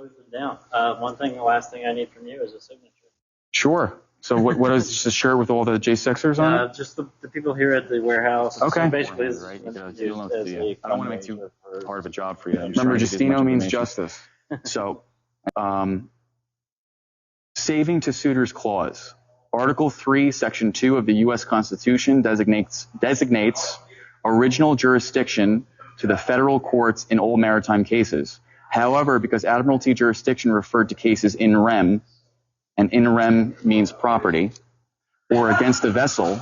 close it down. The last thing I need from you is a signature. Sure. So what is just a shirt with all the J6ers on it? Just the people here at the warehouse. Okay. So basically, Right. I don't want to make too hard of a job for you. Remember, Giustino means justice. So, saving to suitors clause. Article 3, Section 2 of the U.S. Constitution designates original jurisdiction to the federal courts in all maritime cases. However, because admiralty jurisdiction referred to cases in rem, and in rem means property, or against a vessel,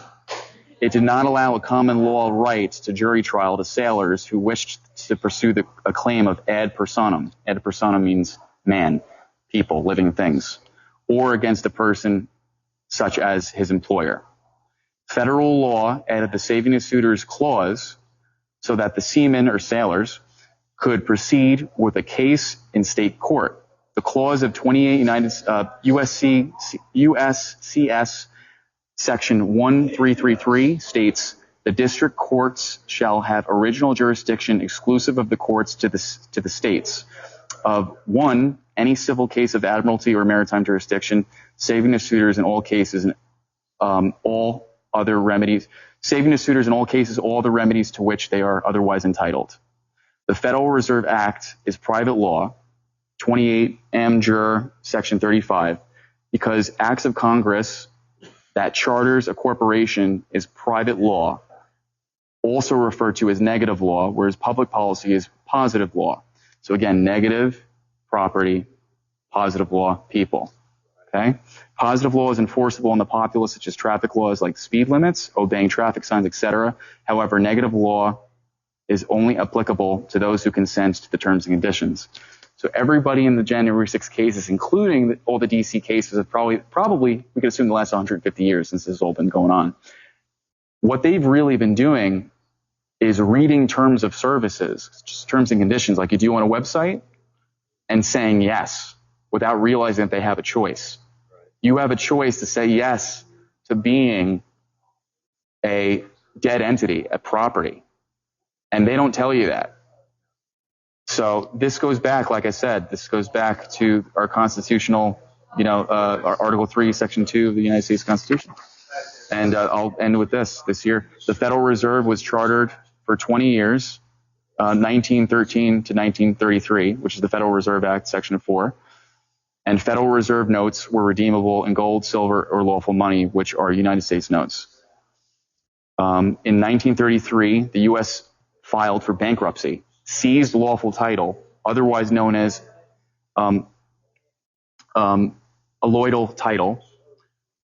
it did not allow a common law right to jury trial to sailors who wished to pursue a claim of ad personam. Ad personam means man, people, living things, or against a person such as his employer. Federal law added the saving of suitors clause so that the seamen or sailors could proceed with a case in state court. The clause of 28 USCS Section 1333 states the district courts shall have original jurisdiction exclusive of the courts to the states of 1, any civil case of admiralty or maritime jurisdiction, saving of suitors in all cases and all other remedies, saving of suitors in all cases, all the remedies to which they are otherwise entitled. The Federal Reserve Act is private law, 28 Am. Section 35, because acts of Congress that charters a corporation is private law, also referred to as negative law, whereas public policy is positive law. So again, negative, property, positive law, people. Okay? Positive law is enforceable on the populace, such as traffic laws like speed limits, obeying traffic signs, etc. However, negative law is only applicable to those who consent to the terms and conditions. So everybody in the January 6 cases, including all the DC cases, have probably we could assume the last 150 years since this has all been going on. What they've really been doing is reading terms of services, just terms and conditions like you do on a website, and saying yes without realizing that they have a choice. You have a choice to say yes to being a dead entity, a property, and they don't tell you that. So this goes back, like I said, this goes back to our constitutional, our Article 3, Section 2 of the United States Constitution. And I'll end with this year. The Federal Reserve was chartered for 20 years, 1913 to 1933, which is the Federal Reserve Act, Section 4. And Federal Reserve notes were redeemable in gold, silver, or lawful money, which are United States notes. In 1933, the U.S. filed for bankruptcy, seized lawful title, otherwise known as alloidal title,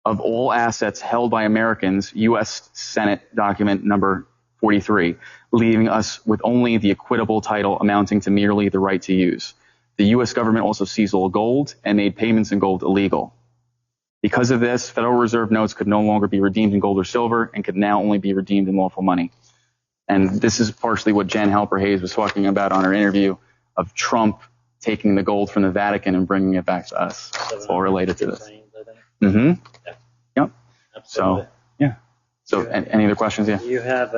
of all assets held by Americans, U.S. Senate document number 43, leaving us with only the equitable title amounting to merely the right to use. The U.S. government also seized all gold and made payments in gold illegal. Because of this, Federal Reserve notes could no longer be redeemed in gold or silver and could now only be redeemed in lawful money. And this is partially what Jan Halper Hayes was talking about on her interview of Trump taking the gold from the Vatican and bringing it back to us. It's all related to this. Mm-hmm. Yeah. Yep. Absolutely. So, yeah. So, any other questions? Yeah. Do you have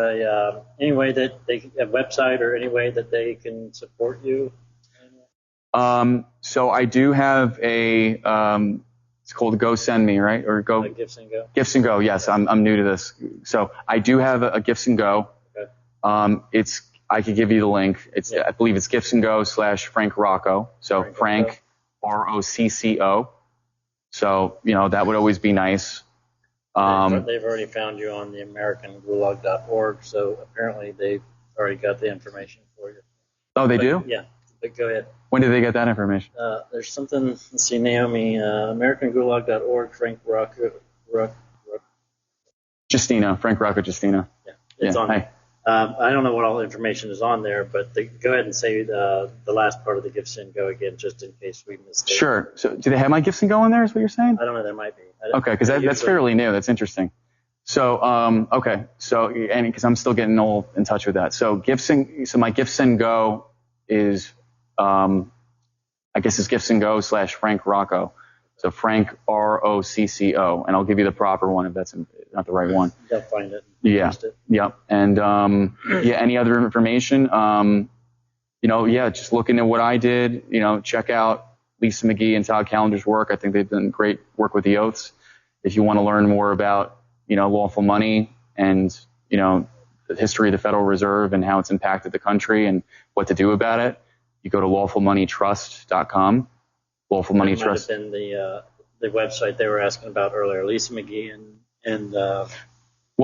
any way that a website or any way that they can support you? So I do have a, it's called Go Send Me, right? Or Go. Gifts and Go? Gifts and Go, yes. I'm new to this. So I do have a Gifts and Go. Okay. I could give you the link. I believe it's Gifts and Go /Frank Rocco. So Frank, Rocco. So, that would always be nice. They've already found you on the AmericanGulag.org. So apparently they've already got the information for you. Oh, they do? Yeah. But go ahead. When did they get that information? There's something, let's see, Naomi, AmericanGulag.org, Frank Rocco. Giustino, Frank Rocco Giustino. Yeah, it's on there. I don't know what all the information is on there, but go ahead and say the last part of the Gifts and Go again, just in case we missed it. Sure. So do they have my Gifts and Go on there is what you're saying? I don't know. There might be. Okay, because that's fairly new. That's interesting. So, okay. So, and because I'm still getting all in touch with that. So my Gifts and Go is, I guess it's Gifts and Go /Frank Rocco. So Frank Rocco, and I'll give you the proper one if that's not the right one. They'll find it. Yeah. Yep. And any other information? Just look into what I did. Check out Lisa McGee and Todd Callender's work. I think they've done great work with the oaths. If you want to learn more about, lawful money and, the history of the Federal Reserve and how it's impacted the country and what to do about it, you go to lawfulmoneytrust.com. Lawful Money Trust. That might have been the website they were asking about earlier. Lisa McGee and well,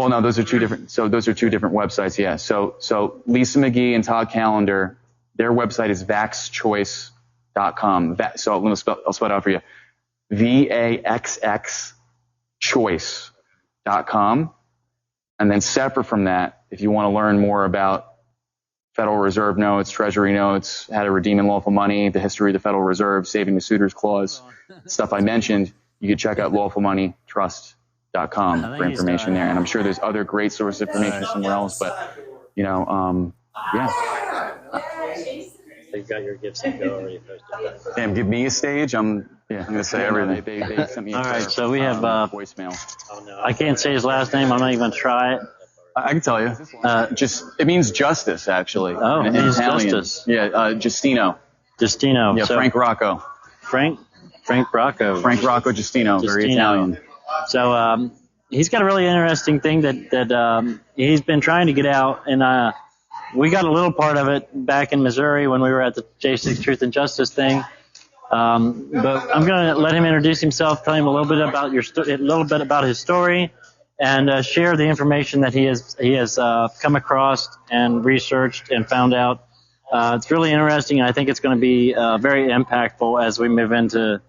no, those are two different. So those are two different websites. Yeah. So Lisa McGee and Todd Callender, their website is vaxchoice.com. So I'll spell it out for you. VAXX choice.com. And then separate from that, if you want to learn more about Federal Reserve notes, Treasury notes, how to redeem unlawful money, the history of the Federal Reserve, saving the suitor's clause, stuff I mentioned, you can check out lawfulmoneytrust.com for information there. And I'm sure there's other great source of information somewhere else, but, yeah. They've got your gifts and go already posted. Damn, give me a stage. I'm going to say everything. They sent me All right, so we have voicemail. Oh, no, I can't say his last name. I'm not even going to try it. I can tell you. It means justice, actually. Oh, it means justice. Yeah, Giustino. Giustino. Yeah, so Frank Rocco. Frank Rocco. Frank Rocco Giustino, very Italian. So he's got a really interesting thing that he's been trying to get out, and we got a little part of it back in Missouri when we were at the J6 Truth and Justice thing. But I'm going to let him introduce himself, tell him a little bit about his story, and share the information that he has come across and researched and found out. It's really interesting, and I think it's going to be very impactful as we move into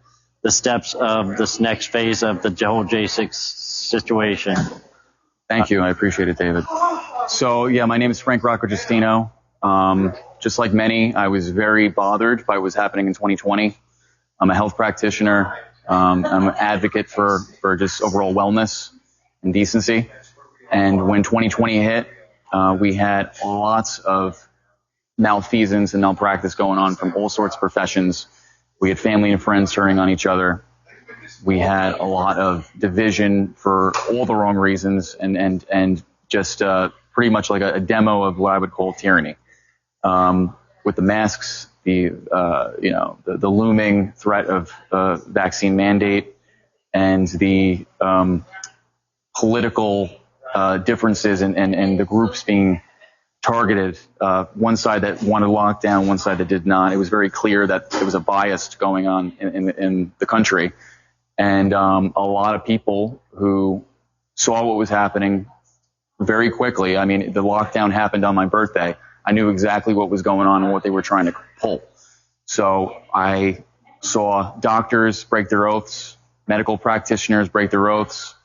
the steps of this next phase of the whole J6 situation. Thank you. I appreciate it, David. So, yeah, my name is Frank Rocco Giustino. Just like many, I was very bothered by what was happening in 2020. I'm a health practitioner. I'm an advocate for just overall wellness and decency. And when 2020 hit, we had lots of malfeasance and malpractice going on from all sorts of professions. We had family and friends turning on each other. We had a lot of division for all the wrong reasons and just pretty much like a demo of what I would call tyranny. With the masks, the looming threat of vaccine mandate and the political differences and the groups being targeted, one side that wanted lockdown, one side that did not. It was very clear that there was a bias going on in the country. And a lot of people who saw what was happening very quickly. I mean, the lockdown happened on my birthday. I knew exactly what was going on and what they were trying to pull. So I saw doctors break their oaths, medical practitioners break their oaths,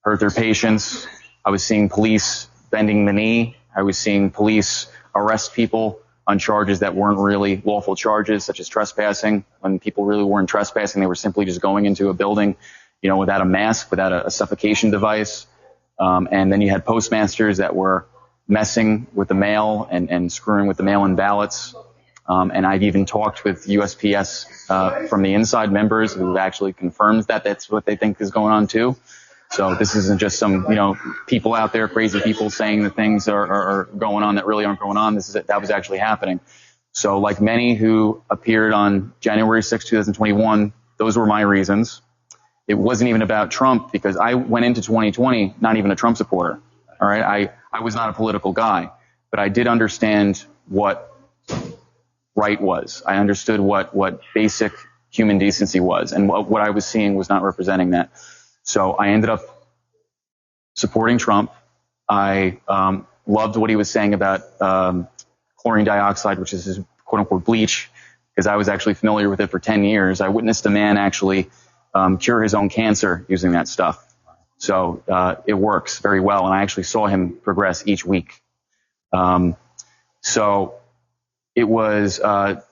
hurt their patients. I was seeing police bending the knee. I was seeing police arrest people on charges that weren't really lawful charges, such as trespassing. When people really weren't trespassing, they were simply just going into a building, without a mask, without a suffocation device. And then you had postmasters that were messing with the mail and screwing with the mail-in ballots. And I've even talked with USPS from the inside members who actually confirmed that that's what they think is going on too. So this isn't just some, people out there, crazy people saying that things are going on that really aren't going on. That was actually happening. So like many who appeared on January 6, 2021, those were my reasons. It wasn't even about Trump because I went into 2020 not even a Trump supporter. All right. I was not a political guy, but I did understand what right was. I understood what basic human decency was, and what I was seeing was not representing that. So I ended up supporting Trump. I loved what he was saying about chlorine dioxide, which is his quote-unquote bleach, because I was actually familiar with it for 10 years. I witnessed a man actually cure his own cancer using that stuff. So it works very well, and I actually saw him progress each week. So it was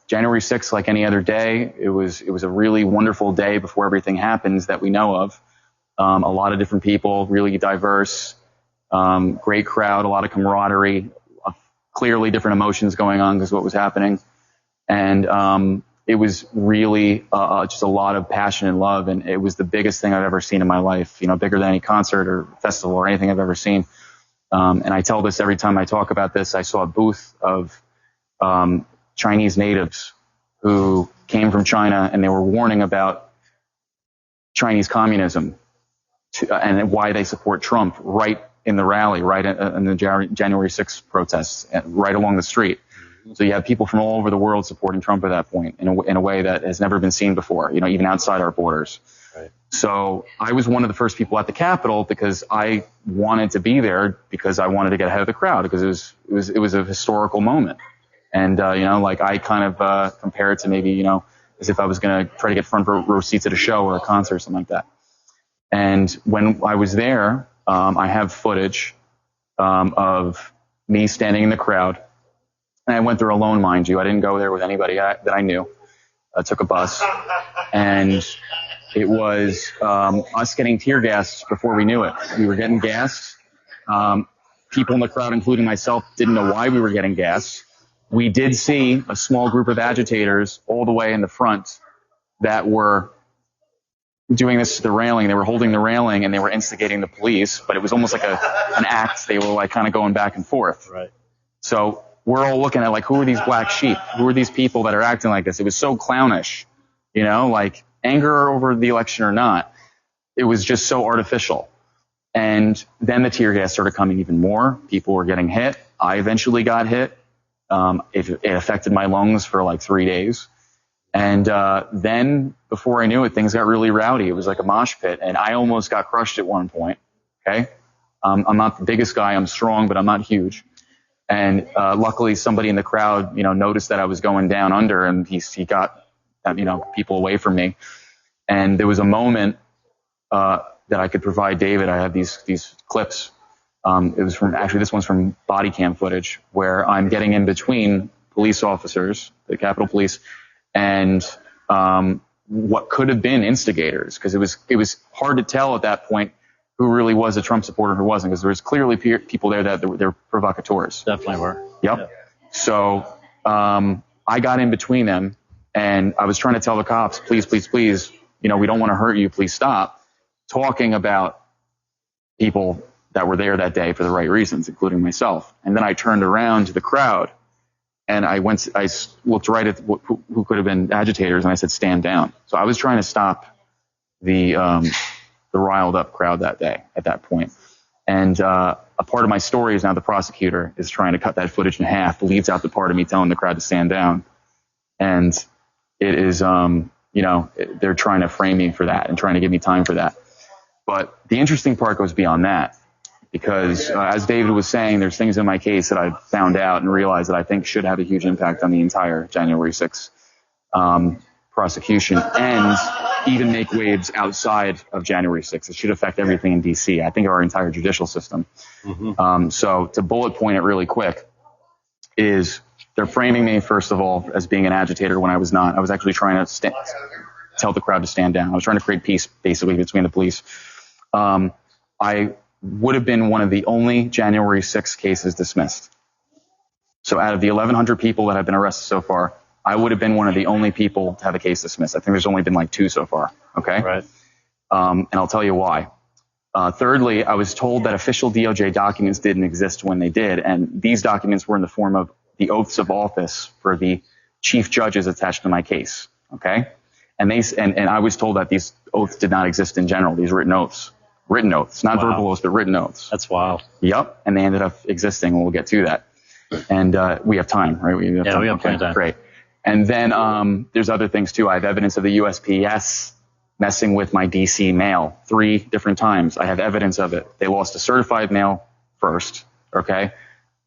January 6th, like any other day. It was a really wonderful day before everything happens that we know of. A lot of different people, really diverse, great crowd, a lot of camaraderie, clearly different emotions going on because of what was happening. And it was really just a lot of passion and love, and it was the biggest thing I've ever seen in my life, bigger than any concert or festival or anything I've ever seen. And I tell this every time I talk about this. I saw a booth of Chinese natives who came from China, and they were warning about Chinese communism and why they support Trump right in the rally, right in the January 6th protests, right along the street. So you have people from all over the world supporting Trump at that point in a way that has never been seen before, even outside our borders. Right. So I was one of the first people at the Capitol because I wanted to be there because I wanted to get ahead of the crowd because it was a historical moment. And, I kind of compare it to maybe, as if I was going to try to get front row seats at a show or a concert or something like that. And when I was there, I have footage of me standing in the crowd. And I went there alone, mind you. I didn't go there with anybody that I knew. I took a bus. And it was us getting tear gassed before we knew it. We were getting gassed. People in the crowd, including myself, didn't know why we were getting gassed. We did see a small group of agitators all the way in the front that were doing this to the railing. They were holding the railing and they were instigating the police, but it was almost like an act. They were like kind of going back and forth. Right. So we're all looking at like, who are these black sheep? Who are these people that are acting like this? It was so clownish, like anger over the election or not. It was just so artificial. And then the tear gas started coming even more. People were getting hit. I eventually got hit. It affected my lungs for like 3 days. And then before I knew it, things got really rowdy. It was like a mosh pit. And I almost got crushed at one point. Okay. I'm not the biggest guy. I'm strong, but I'm not huge. And luckily somebody in the crowd, noticed that I was going down under, and he got, people away from me. And there was a moment that I could provide David. I have these clips. It was this one's from body cam footage where I'm getting in between police officers, the Capitol Police, and what could have been instigators, because it was hard to tell at that point who really was a Trump supporter and who wasn't, because there was clearly people there that they're provocateurs. Definitely were. Yep. Yeah. So I got in between them, and I was trying to tell the cops, please, please, please, we don't want to hurt you. Please stop talking about people that were there that day for the right reasons, including myself. And then I turned around to the crowd, and I looked right at who could have been agitators, and I said, stand down. So I was trying to stop the riled up crowd that day at that point. And a part of my story is now the prosecutor is trying to cut that footage in half, leaves out the part of me telling the crowd to stand down. And it is, they're trying to frame me for that and trying to give me time for that. But the interesting part goes beyond that, because as David was saying, there's things in my case that I've found out and realized that I think should have a huge impact on the entire January 6th prosecution, and even make waves outside of January 6th. It should affect everything in D.C. I think our entire judicial system. Mm-hmm. So to bullet point it really quick is they're framing me, first of all, as being an agitator when I was not. I was actually trying to tell the crowd to stand down. I was trying to create peace, basically, between the police. I would have been one of the only January 6th cases dismissed. So out of the 1,100 people that have been arrested so far, I would have been one of the only people to have a case dismissed. I think there's only been like 2 so far. Okay. Right. And I'll tell you why. Thirdly, I was told that official DOJ documents didn't exist when they did. And these documents were in the form of the oaths of office for the chief judges attached to my case. Okay. And I was told that these oaths did not exist in general, these written oaths, not verbal oaths, but written oaths. That's wild. Yep. And they ended up existing. We'll get to that. And we have time, right? We have plenty of time. Great. And then there's other things too. I have evidence of the USPS messing with my DC mail 3 different times. I have evidence of it. They lost a certified mail first. Okay.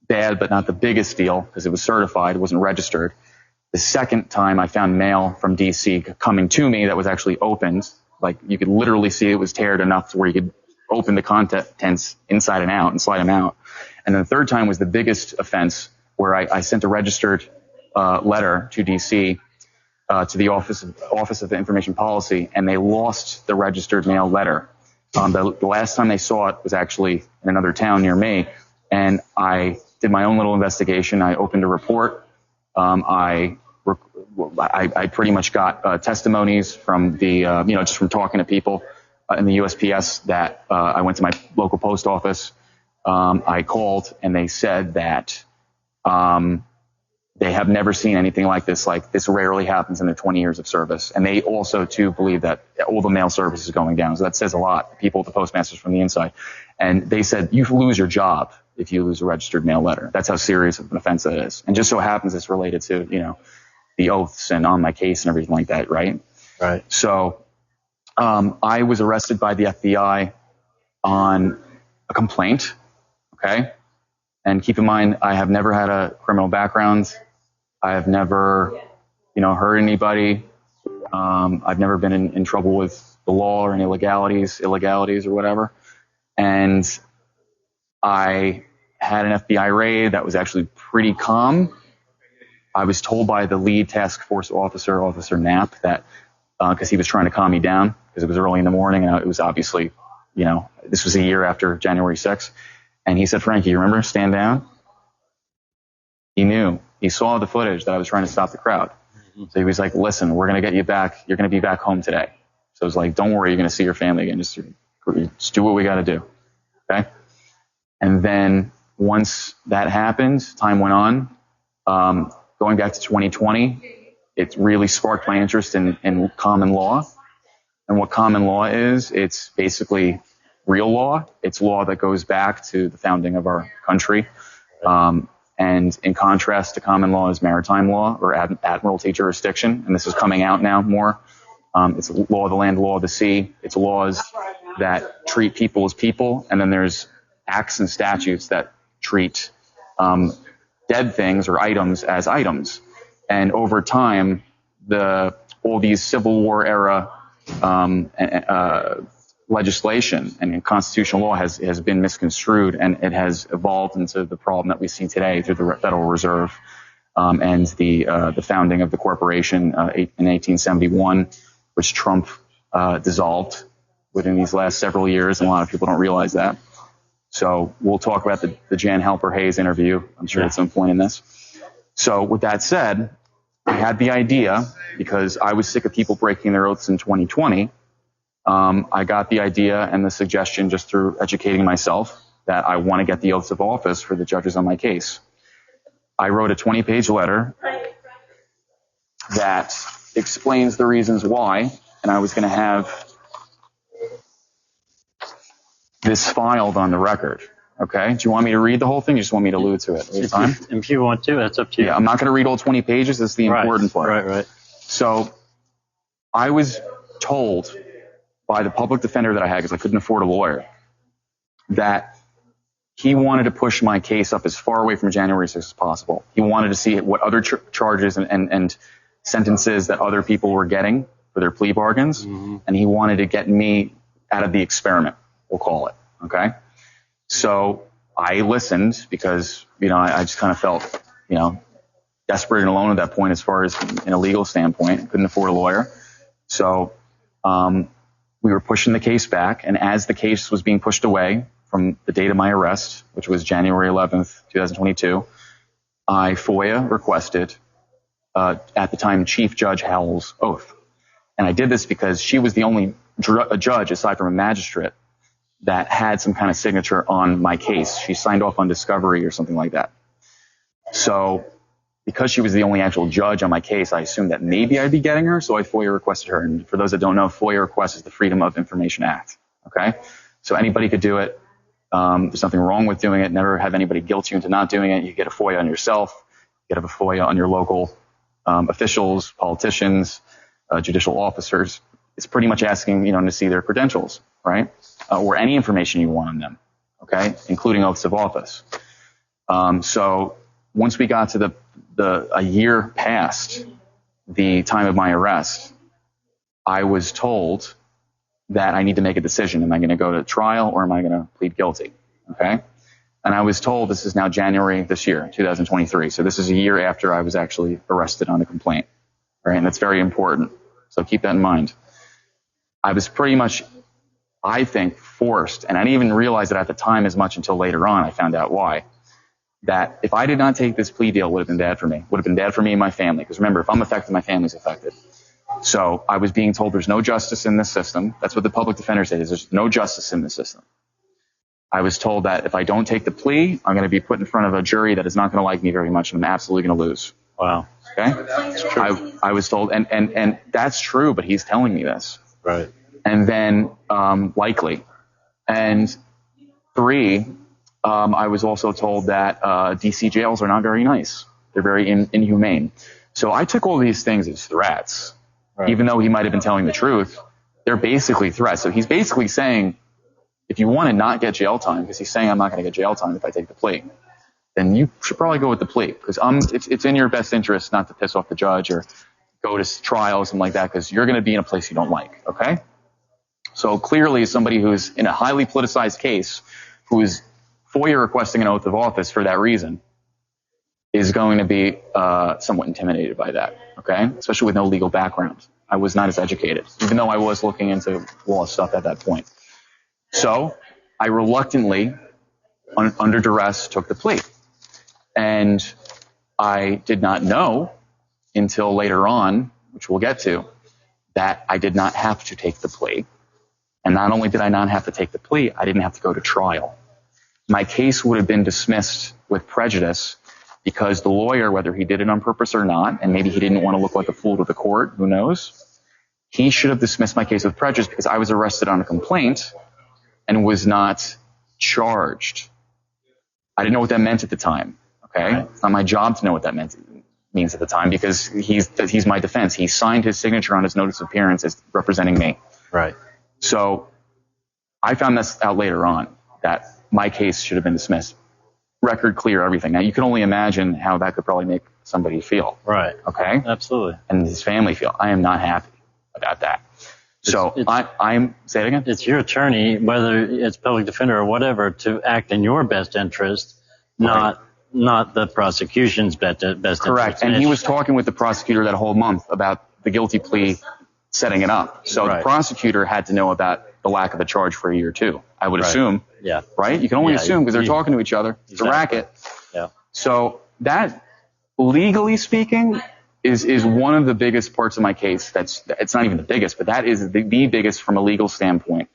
Bad, but not the biggest deal, because it was certified. It wasn't registered. The second time I found mail from DC coming to me that was actually opened. Like you could literally see it was teared enough to where you could open the contents inside and out and slide them out. And then the third time was the biggest offense, where I sent a registered letter to DC, to the Office of Information Policy, and they lost the registered mail letter. The last time they saw it was actually in another town near me, and I did my own little investigation. I opened a report. I pretty much got testimonies from the, just from talking to people in the USPS that I went to my local post office. I called, and they said that They have never seen anything like this. Like, this rarely happens in their 20 years of service. And they also, too, believe that all the mail service is going down. So that says a lot. People at the postmasters from the inside. And they said, you lose your job if you lose a registered mail letter. That's how serious of an offense that is. And just so happens it's related to, you know, the oaths and on my case and everything like that, right? Right. So I was arrested by the FBI on a complaint, okay? And keep in mind, I have never had a criminal background. I have never, you know, hurt anybody. I've never been in trouble with the law or any illegalities or whatever. And I had an FBI raid that was actually pretty calm. I was told by the lead task force officer, Officer Knapp, that because he was trying to calm me down because it was early in the morning and it was obviously, you know, this was a year after January 6th. And he said, Frankie, you remember? Stand down. He knew. He saw the footage that I was trying to stop the crowd. So he was like, listen, we're going to get you back. You're going to be back home today. So it was like, don't worry, you're going to see your family again. Just do what we got to do. Okay? And then once that happened, time went on. Going back to 2020, it really sparked my interest in common law. And what common law is, it's basically real law. It's law that goes back to the founding of our country. And in contrast to common law is maritime law or admiralty jurisdiction. And this is coming out now more. It's law of the land, law of the sea. It's laws that treat people as people. And then there's acts and statutes that treat dead things or items as items. And over time, all these Civil War era legislation and constitutional law has been misconstrued, and it has evolved into the problem that we see today through the Federal Reserve and the founding of the corporation in 1871, which Trump dissolved within these last several years, and a lot of people don't realize that. So we'll talk about the Jan Halper Hayes interview, I'm sure, at some point in this. So with that said, I had the idea, because I was sick of people breaking their oaths in 2020, I got the idea and the suggestion just through educating myself that I want to get the oaths of office for the judges on my case. I wrote a 20-page letter that explains the reasons why, and I was going to have this filed on the record. Okay? Do you want me to read the whole thing? Or you just want me to allude to it? If you want to, that's up to you. Yeah, I'm not going to read all 20 pages. That's the important part. Right. So I was told by the public defender that I had, because I couldn't afford a lawyer, that he wanted to push my case up as far away from January 6th as possible. He wanted to see what other charges and sentences that other people were getting for their plea bargains, and he wanted to get me out of the experiment, we'll call it, okay? So I listened because, you know, I just kind of felt, you know, desperate and alone at that point as far as in a legal standpoint. Couldn't afford a lawyer. So we were pushing the case back, and as the case was being pushed away from the date of my arrest, which was January 11th, 2022, I FOIA requested, at the time, Chief Judge Howell's oath. And I did this because she was the only judge, aside from a magistrate, that had some kind of signature on my case. She signed off on discovery or something like that. So because she was the only actual judge on my case, I assumed that maybe I'd be getting her, so I FOIA requested her. And for those that don't know, FOIA request is the Freedom of Information Act. Okay? So anybody could do it. There's nothing wrong with doing it. Never have anybody guilt you into not doing it. You get a FOIA on yourself. You get a FOIA on your local officials, politicians, judicial officers. It's pretty much asking, you know, to see their credentials, right? Or any information you want on them, okay? Including oaths of office. So once we got to a year past the time of my arrest, I was told that I need to make a decision. Am I going to go to trial or am I going to plead guilty? Okay? And I was told this is now January this year, 2023. So this is a year after I was actually arrested on the complaint, right? And that's very important. So keep that in mind. I was pretty much, I think, forced, and I didn't even realize it at the time as much until later on. I found out why. That if I did not take this plea deal, it would have been bad for me. Would have been bad for me and my family. Because remember, if I'm affected, my family's affected. So I was being told there's no justice in this system. That's what the public defender said, is there's no justice in this system. I was told that if I don't take the plea, I'm going to be put in front of a jury that is not going to like me very much, and I'm absolutely going to lose. Wow. Okay? I was told, and that's true, but he's telling me this. Right. And then likely. And 3, I was also told that DC jails are not very nice. They're very inhumane. So I took all these things as threats. Right. Even though he might have been telling the truth, they're basically threats. So he's basically saying, if you want to not get jail time, because he's saying I'm not going to get jail time if I take the plea, then you should probably go with the plea, because it's in your best interest not to piss off the judge or go to trial or something like that, because you're going to be in a place you don't like, okay? So clearly somebody who's in a highly politicized case, who is FOIA requesting an oath of office for that reason, is going to be somewhat intimidated by that, okay? Especially with no legal background. I was not as educated, even though I was looking into law stuff at that point. So I reluctantly, under duress, took the plea. And I did not know until later on, which we'll get to, that I did not have to take the plea. And not only did I not have to take the plea, I didn't have to go to trial. My case would have been dismissed with prejudice because the lawyer, whether he did it on purpose or not, and maybe he didn't want to look like a fool to the court, who knows, he should have dismissed my case with prejudice because I was arrested on a complaint and was not charged. I didn't know what that meant at the time. Okay, right. It's not my job to know what that means at the time, because he's my defense. He signed his signature on his notice of appearance as representing me. Right. So I found this out later on, that my case should have been dismissed. Record clear, everything. Now you can only imagine how that could probably make somebody feel. Right. Okay. Absolutely. And his family feel. I am not happy about that. So I'm say it again. It's your attorney, whether it's public defender or whatever, to act in your best interest, not the prosecution's best interest. Correct. And he was talking with the prosecutor that whole month about the guilty plea, setting it up. So the prosecutor had to know about the lack of a charge for a year too, I would assume. Yeah. Right? You can only assume because they're talking to each other. It's a racket. Yeah. So that, legally speaking, is one of the biggest parts of my case. It's not even the biggest, but that is the biggest from a legal standpoint.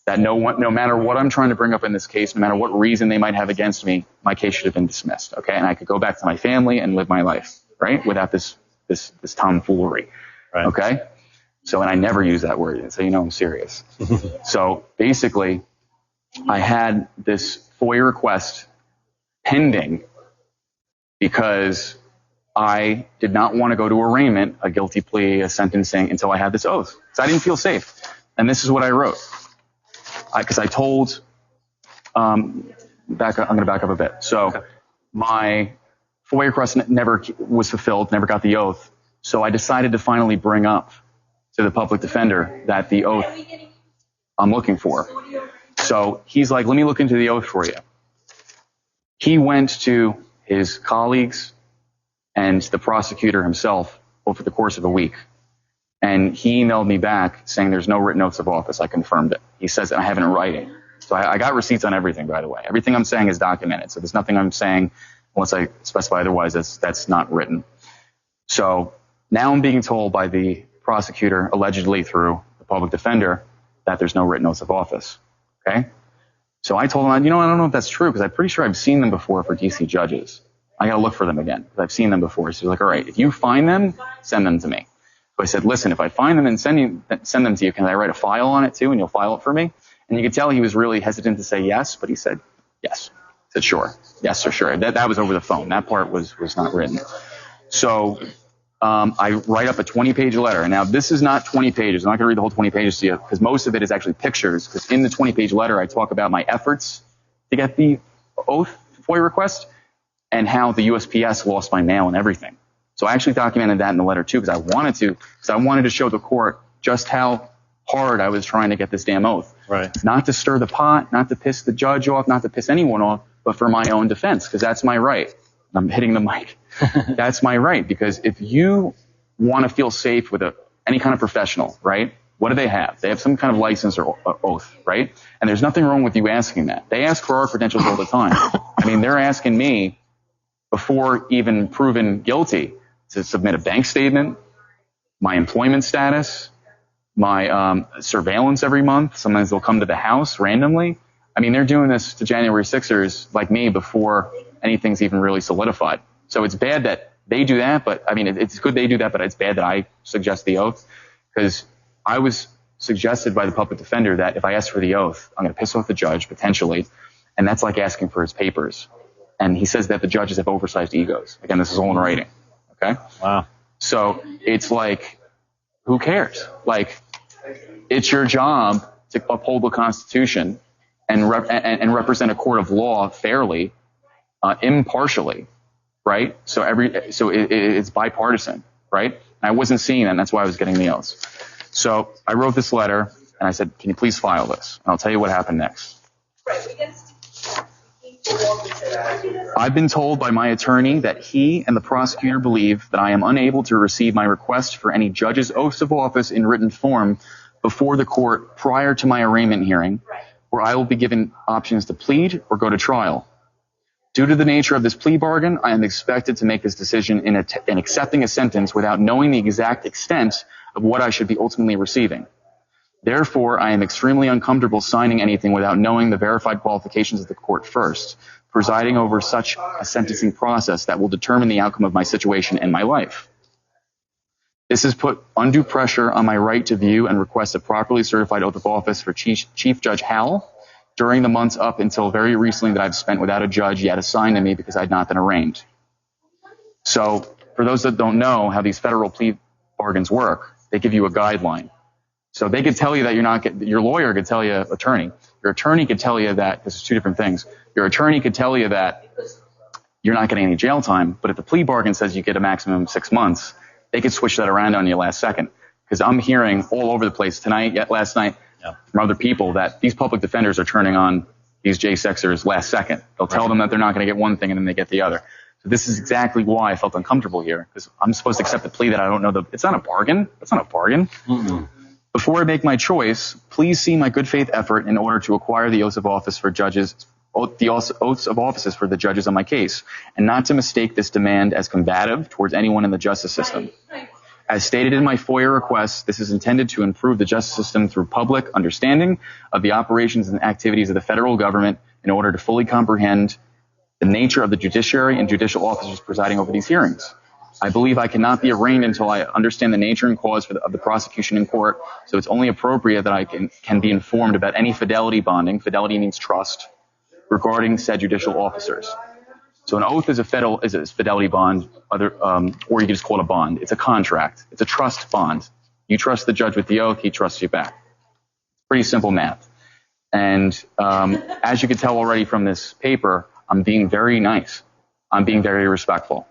That no matter what I'm trying to bring up in this case, no matter what reason they might have against me, my case should have been dismissed. Okay, and I could go back to my family and live my life, right, without this tomfoolery. Right. Okay. So, and I never use that word, so you know I'm serious. So basically, I had this FOIA request pending because I did not want to go to arraignment, a guilty plea, a sentencing, until I had this oath. So I didn't feel safe. And this is what I wrote. Because I told, I'm going to back up a bit. So my FOIA request never was fulfilled, never got the oath. So I decided to finally bring up to the public defender that the oath I'm looking for. So he's like, let me look into the oath for you. He went to his colleagues and the prosecutor himself over the course of a week. And he emailed me back saying there's no written oaths of office. I confirmed it. He says that I have it in writing. So I got receipts on everything, by the way. Everything I'm saying is documented. So there's nothing I'm saying unless I specify otherwise that's not written. So now I'm being told by the prosecutor, allegedly through the public defender, that there's no written oaths of office. Okay? So I told him, I don't know if that's true because I'm pretty sure I've seen them before for DC judges. I got to look for them again because I've seen them before. So he's like, all right, if you find them, send them to me. So I said, listen, if I find them and send them to you, can I write a file on it too and you'll file it for me? And you could tell he was really hesitant to say yes, but he said yes. I said, sure. Yes, sure. That was over the phone. That part was not written. So I write up a 20-page letter. And now this is not 20 pages. I'm not going to read the whole 20 pages to you because most of it is actually pictures. Because in the 20-page letter, I talk about my efforts to get the oath FOIA request and how the USPS lost my mail and everything. So I actually documented that in the letter too because I wanted to show the court just how hard I was trying to get this damn oath. Right. Not to stir the pot, not to piss the judge off, not to piss anyone off, but for my own defense because that's my right. I'm hitting the mic. That's my right because if you want to feel safe with any kind of professional, right? What do they have? They have some kind of license or oath, right? And there's nothing wrong with you asking that. They ask for our credentials all the time. I mean, they're asking me before even proven guilty to submit a bank statement, my employment status, my surveillance every month. Sometimes they'll come to the house randomly. I mean, they're doing this to January 6ers like me before anything's even really solidified. So it's bad that they do that, but I mean, it's good they do that, but it's bad that I suggest the oath, because I was suggested by the public defender that if I ask for the oath, I'm going to piss off the judge potentially, and that's like asking for his papers. And he says that the judges have oversized egos. Again, this is all in writing. Okay. Wow. So it's like, who cares? Like, it's your job to uphold the Constitution and represent a court of law fairly, impartially, right? So it's bipartisan, right? And I wasn't seeing that, and that's why I was getting the oaths. So I wrote this letter, and I said, can you please file this? And I'll tell you what happened next. I've been told by my attorney that he and the prosecutor believe that I am unable to receive my request for any judge's oaths of office in written form before the court prior to my arraignment hearing, where I will be given options to plead or go to trial. Due to the nature of this plea bargain, I am expected to make this decision in accepting a sentence without knowing the exact extent of what I should be ultimately receiving. Therefore, I am extremely uncomfortable signing anything without knowing the verified qualifications of the court first, presiding over such a sentencing process that will determine the outcome of my situation and my life. This has put undue pressure on my right to view and request a properly certified oath of office for Chief Judge Howell during the months up until very recently that I've spent without a judge yet assigned to me because I had not been arraigned. So, for those that don't know how these federal plea bargains work, they give you a guideline. So they could tell you that your lawyer could tell you, your attorney could tell you that, this is two different things. Your attorney could tell you that you're not getting any jail time, but if the plea bargain says you get a maximum of 6 months, they could switch that around on you last second. Because I'm hearing all over the place tonight, yet last night, from other people that these public defenders are turning on these J6ers last second. They'll tell them that they're not going to get one thing and then they get the other. So this is exactly why I felt uncomfortable here, because I'm supposed to accept a plea that I don't know it's not a bargain. It's not a bargain. Mm-mm. Before I make my choice, please see my good faith effort in order to acquire the oaths of office for judges, the oaths of offices for the judges on my case, and not to mistake this demand as combative towards anyone in the justice system. As stated in my FOIA request, this is intended to improve the justice system through public understanding of the operations and activities of the federal government in order to fully comprehend the nature of the judiciary and judicial officers presiding over these hearings. I believe I cannot be arraigned until I understand the nature and cause of the prosecution in court, so it's only appropriate that I can be informed about any fidelity bonding, fidelity means trust, regarding said judicial officers. So an oath is a fidelity bond, or you can just call it a bond. It's a contract. It's a trust bond. You trust the judge with the oath, he trusts you back. Pretty simple math. And as you can tell already from this paper, I'm being very nice. I'm being very respectful.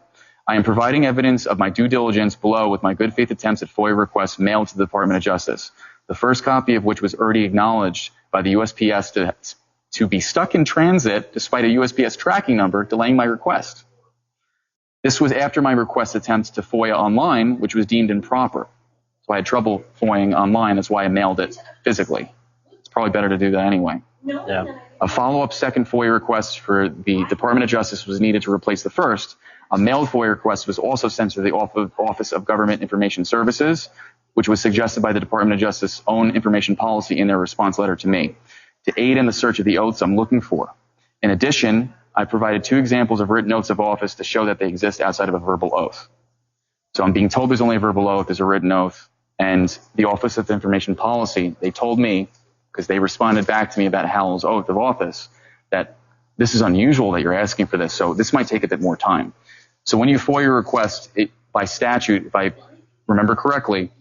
I am providing evidence of my due diligence below with my good faith attempts at FOIA requests mailed to the Department of Justice, the first copy of which was already acknowledged by the USPS to be stuck in transit despite a USPS tracking number delaying my request. This was after my request attempts to FOIA online, which was deemed improper. So I had trouble FOIAing online. That's why I mailed it physically. It's probably better to do that anyway. Yeah. A follow-up second FOIA request for the Department of Justice was needed to replace the first. A mailed FOIA request was also sent to the Office of Government Information Services, which was suggested by the Department of Justice's own information policy in their response letter to me, to aid in the search of the oaths I'm looking for. In addition, I provided 2 examples of written oaths of office to show that they exist outside of a verbal oath. So I'm being told there's only a verbal oath, there's a written oath, and the Office of Information Policy, they told me, because they responded back to me about Howell's oath of office, that this is unusual that you're asking for this, so this might take a bit more time. So when you FOIA request, by statute, if I remember correctly,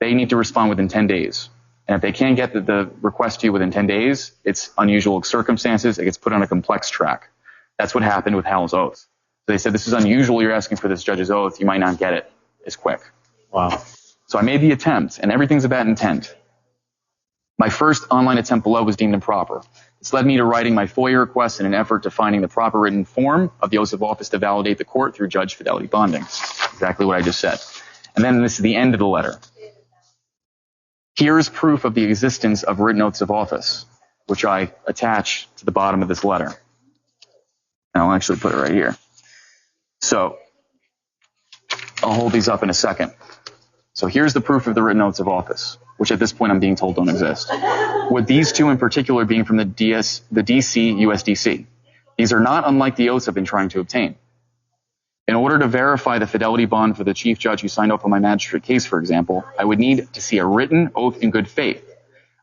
they need to respond within 10 days. And if they can't get the request to you within 10 days, it's unusual circumstances. It gets put on a complex track. That's what happened with Howell's oath. So they said, this is unusual. You're asking for this judge's oath. You might not get it as quick. Wow. So I made the attempt, and everything's about intent. My first online attempt below was deemed improper. This led me to writing my FOIA request in an effort to finding the proper written form of the oath of office to validate the court through judge fidelity bonding. Exactly what I just said. And then this is the end of the letter. Here is proof of the existence of written oaths of office, which I attach to the bottom of this letter. And I'll actually put it right here. So I'll hold these up in a second. So here's the proof of the written oaths of office, which at this point I'm being told don't exist. With these 2 in particular being from the DC USDC. These are not unlike the oaths I've been trying to obtain. In order to verify the fidelity bond for the chief judge who signed off on my magistrate case, for example, I would need to see a written oath in good faith.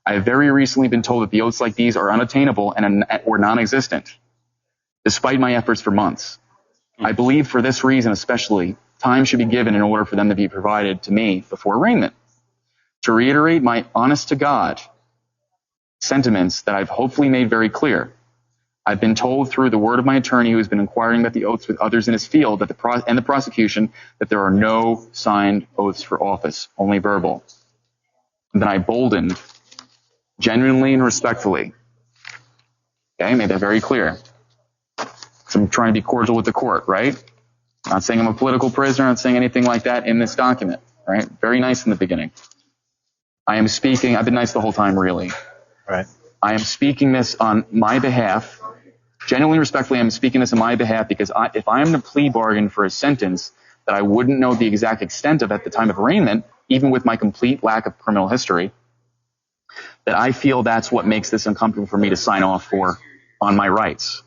I have very recently been told that the oaths like these are unattainable or non-existent, despite my efforts for months. I believe for this reason especially, time should be given in order for them to be provided to me before arraignment. To reiterate my honest-to-God sentiments that I've hopefully made very clear, I've been told through the word of my attorney who has been inquiring about the oaths with others in his field that the prosecution that there are no signed oaths for office, only verbal. And then I boldened, genuinely and respectfully. Okay, made that very clear. Because I'm trying to be cordial with the court, right? Not saying I'm a political prisoner, not saying anything like that in this document, right? Very nice in the beginning. I am speaking, I've been nice the whole time, really. Right. I am speaking this on my behalf. Genuinely, respectfully, I'm speaking this on my behalf because if I am to plea bargain for a sentence that I wouldn't know the exact extent of at the time of arraignment, even with my complete lack of criminal history, that I feel that's what makes this uncomfortable for me to sign off for on my rights,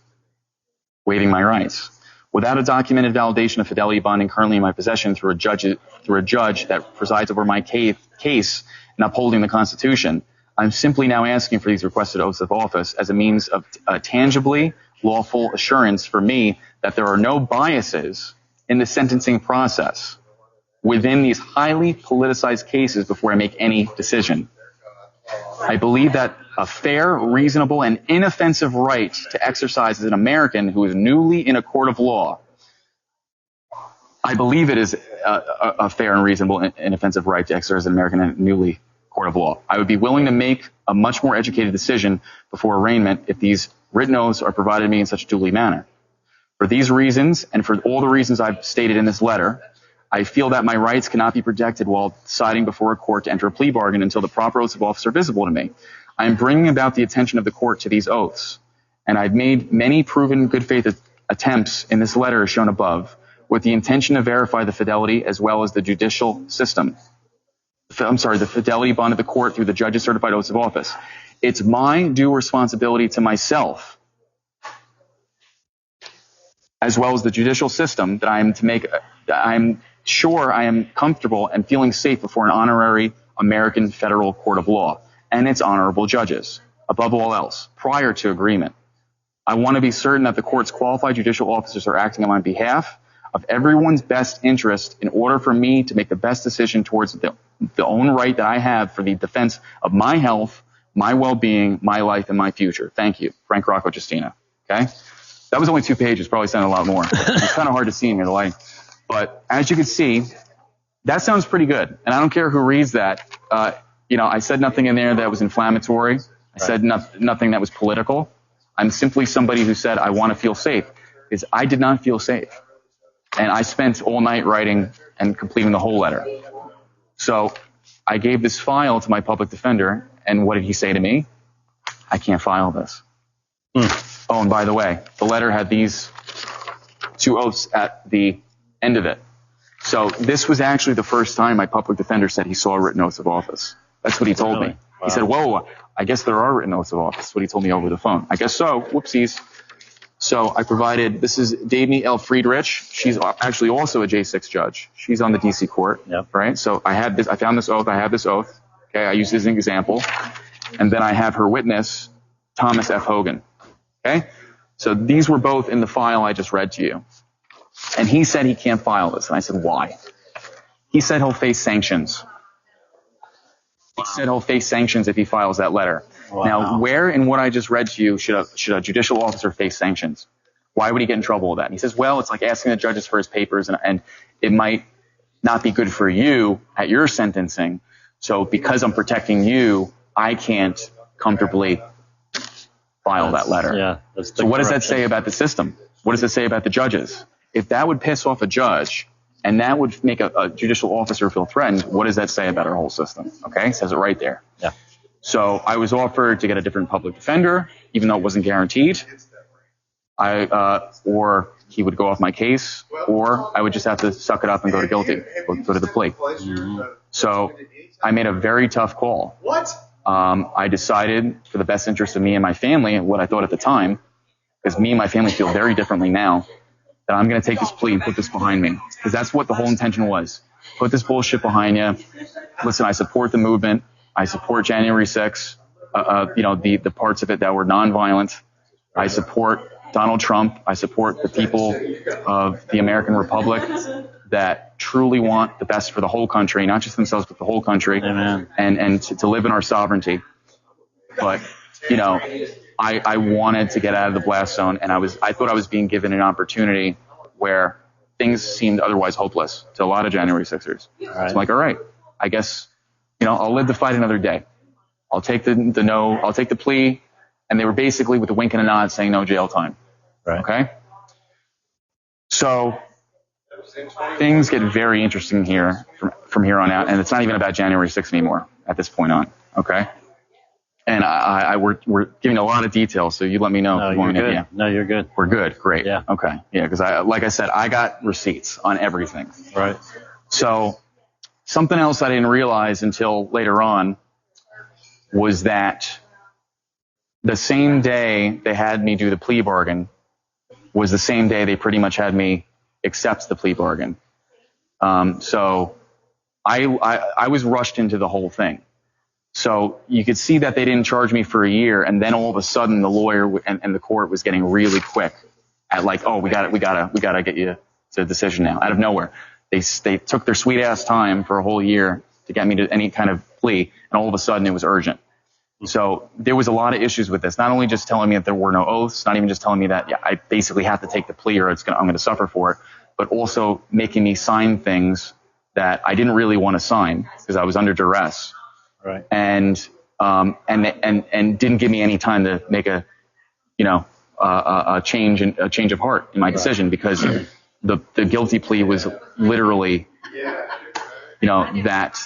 waiving my rights. Without a documented validation of fidelity bonding currently in my possession through a judge that presides over my case and upholding the Constitution, I'm simply now asking for these requested oaths of office as a means of tangibly lawful assurance for me that there are no biases in the sentencing process within these highly politicized cases before I make any decision. I believe that a fair, reasonable, and inoffensive right to exercise as an American who is newly in a court of law, I believe it is a fair and reasonable and inoffensive right to exercise as an American in a newly court of law. I would be willing to make a much more educated decision before arraignment if these written oaths are provided to me in such a duly manner. For these reasons, and for all the reasons I've stated in this letter, I feel that my rights cannot be protected while deciding before a court to enter a plea bargain until the proper oaths of office are visible to me. I am bringing about the attention of the court to these oaths, and I've made many proven good faith attempts in this letter as shown above, with the intention to verify the fidelity as well as the judicial system. The fidelity bond of the court through the judge's certified oaths of office. It's my due responsibility to myself, as well as the judicial system, that I'm sure I am comfortable and feeling safe before an honorary American federal court of law and its honorable judges, above all else, prior to agreement. I want to be certain that the court's qualified judicial officers are acting on my behalf of everyone's best interest in order for me to make the best decision towards the own right that I have for the defense of my health, my well-being, my life, and my future. Thank you. Frank Rocco Giustino. Okay? That was only 2 pages. Probably sounded a lot more. It's kind of hard to see in here, the lighting. But as you can see, that sounds pretty good. And I don't care who reads that. I said nothing in there that was inflammatory. I said nothing that was political. I'm simply somebody who said I want to feel safe. Because I did not feel safe. And I spent all night writing and completing the whole letter. So I gave this file to my public defender, and what did he say to me? I can't file this. Oh, and by the way, the letter had these 2 oaths at the end of it. So this was actually the first time my public defender said he saw written oaths of office. That's what he told me. Wow. He said, whoa, I guess there are written oaths of office. That's what he told me over the phone. I guess so. Whoopsies. So I provided, this is Davnie L. Friedrich. She's actually also a J6 judge. She's on the DC court, right? So I found this oath. I have this oath. Okay, I use this as an example. And then I have her witness, Thomas F. Hogan. Okay? So these were both in the file I just read to you. And he said he can't file this. And I said, why? He said he'll face sanctions. He said he'll face sanctions if he files that letter. Wow. Now, where in what I just read to you should a judicial officer face sanctions? Why would he get in trouble with that? And he says, well, it's like asking the judges for his papers, and it might not be good for you at your sentencing. So because I'm protecting you, I can't comfortably file that letter. Yeah, so what does that say about the system? What does it say about the judges? If that would piss off a judge and that would make a judicial officer feel threatened, what does that say about our whole system? Okay, it says it right there. Yeah. So I was offered to get a different public defender, even though it wasn't guaranteed. Or he would go off my case, or I would just have to suck it up and go to guilty, go to the plea. Mm-hmm. So I made a very tough call. I decided for the best interest of me and my family, what I thought at the time, because me and my family feel very differently now, that I'm going to take this plea and put this behind me, because that's what the whole intention was. Put this bullshit behind you. Listen, I support the movement. I support January 6th, the parts of it that were nonviolent. I support Donald Trump. I support the people of the American Republic that truly want the best for the whole country, not just themselves, but the whole country. Amen. And to live in our sovereignty. But, I wanted to get out of the blast zone, and I thought I was being given an opportunity where things seemed otherwise hopeless to a lot of January 6ers. Right. So I'm like, all right, I guess, I'll live to fight another day. I'll take I'll take the plea. And they were basically with a wink and a nod saying no jail time. Right. Okay. So things get very interesting here from here on out. And it's not even about January 6th anymore at this point on. Okay. And we're giving a lot of details. So you let me know. No, if you you're want good. Yeah. No, you're good. We're good. Great. Yeah. Okay. Yeah. Because like I said, I got receipts on everything. Right. So something else I didn't realize until later on was that the same day they had me do the plea bargain was the same day they pretty much had me accept the plea bargain. So I was rushed into the whole thing. So you could see that they didn't charge me for a year, and then all of a sudden the lawyer and the court was getting really quick at like, oh, we gotta get you to a decision now, out of nowhere. They took their sweet ass time for a whole year to get me to any kind of plea, and all of a sudden it was urgent. So there was a lot of issues with this. Not only just telling me that there were no oaths, not even just telling me that I basically have to take the plea or I'm going to suffer for it, but also making me sign things that I didn't really want to sign because I was under duress. Right. And didn't give me any time to make a change of heart in my decision, because the guilty plea was literally, that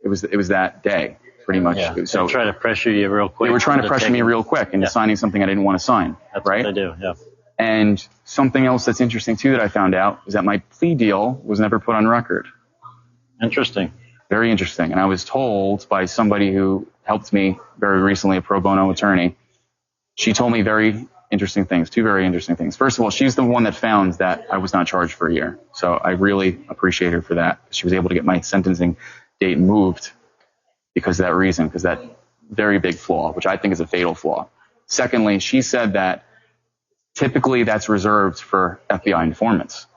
it was that day. Pretty much. Yeah. So they try to pressure you real quick. They were trying to pressure me real quick into signing something I didn't want to sign. That's right? what they do. Yeah. And something else that's interesting too that I found out is that my plea deal was never put on record. Interesting. Very interesting. And I was told by somebody who helped me very recently, a pro bono attorney. She told me very interesting things, two very interesting things. First of all, she's the one that found that I was not charged for a year. So I really appreciate her for that. She was able to get my sentencing date moved because of that reason, because that very big flaw, which I think is a fatal flaw. Secondly, she said that typically that's reserved for FBI informants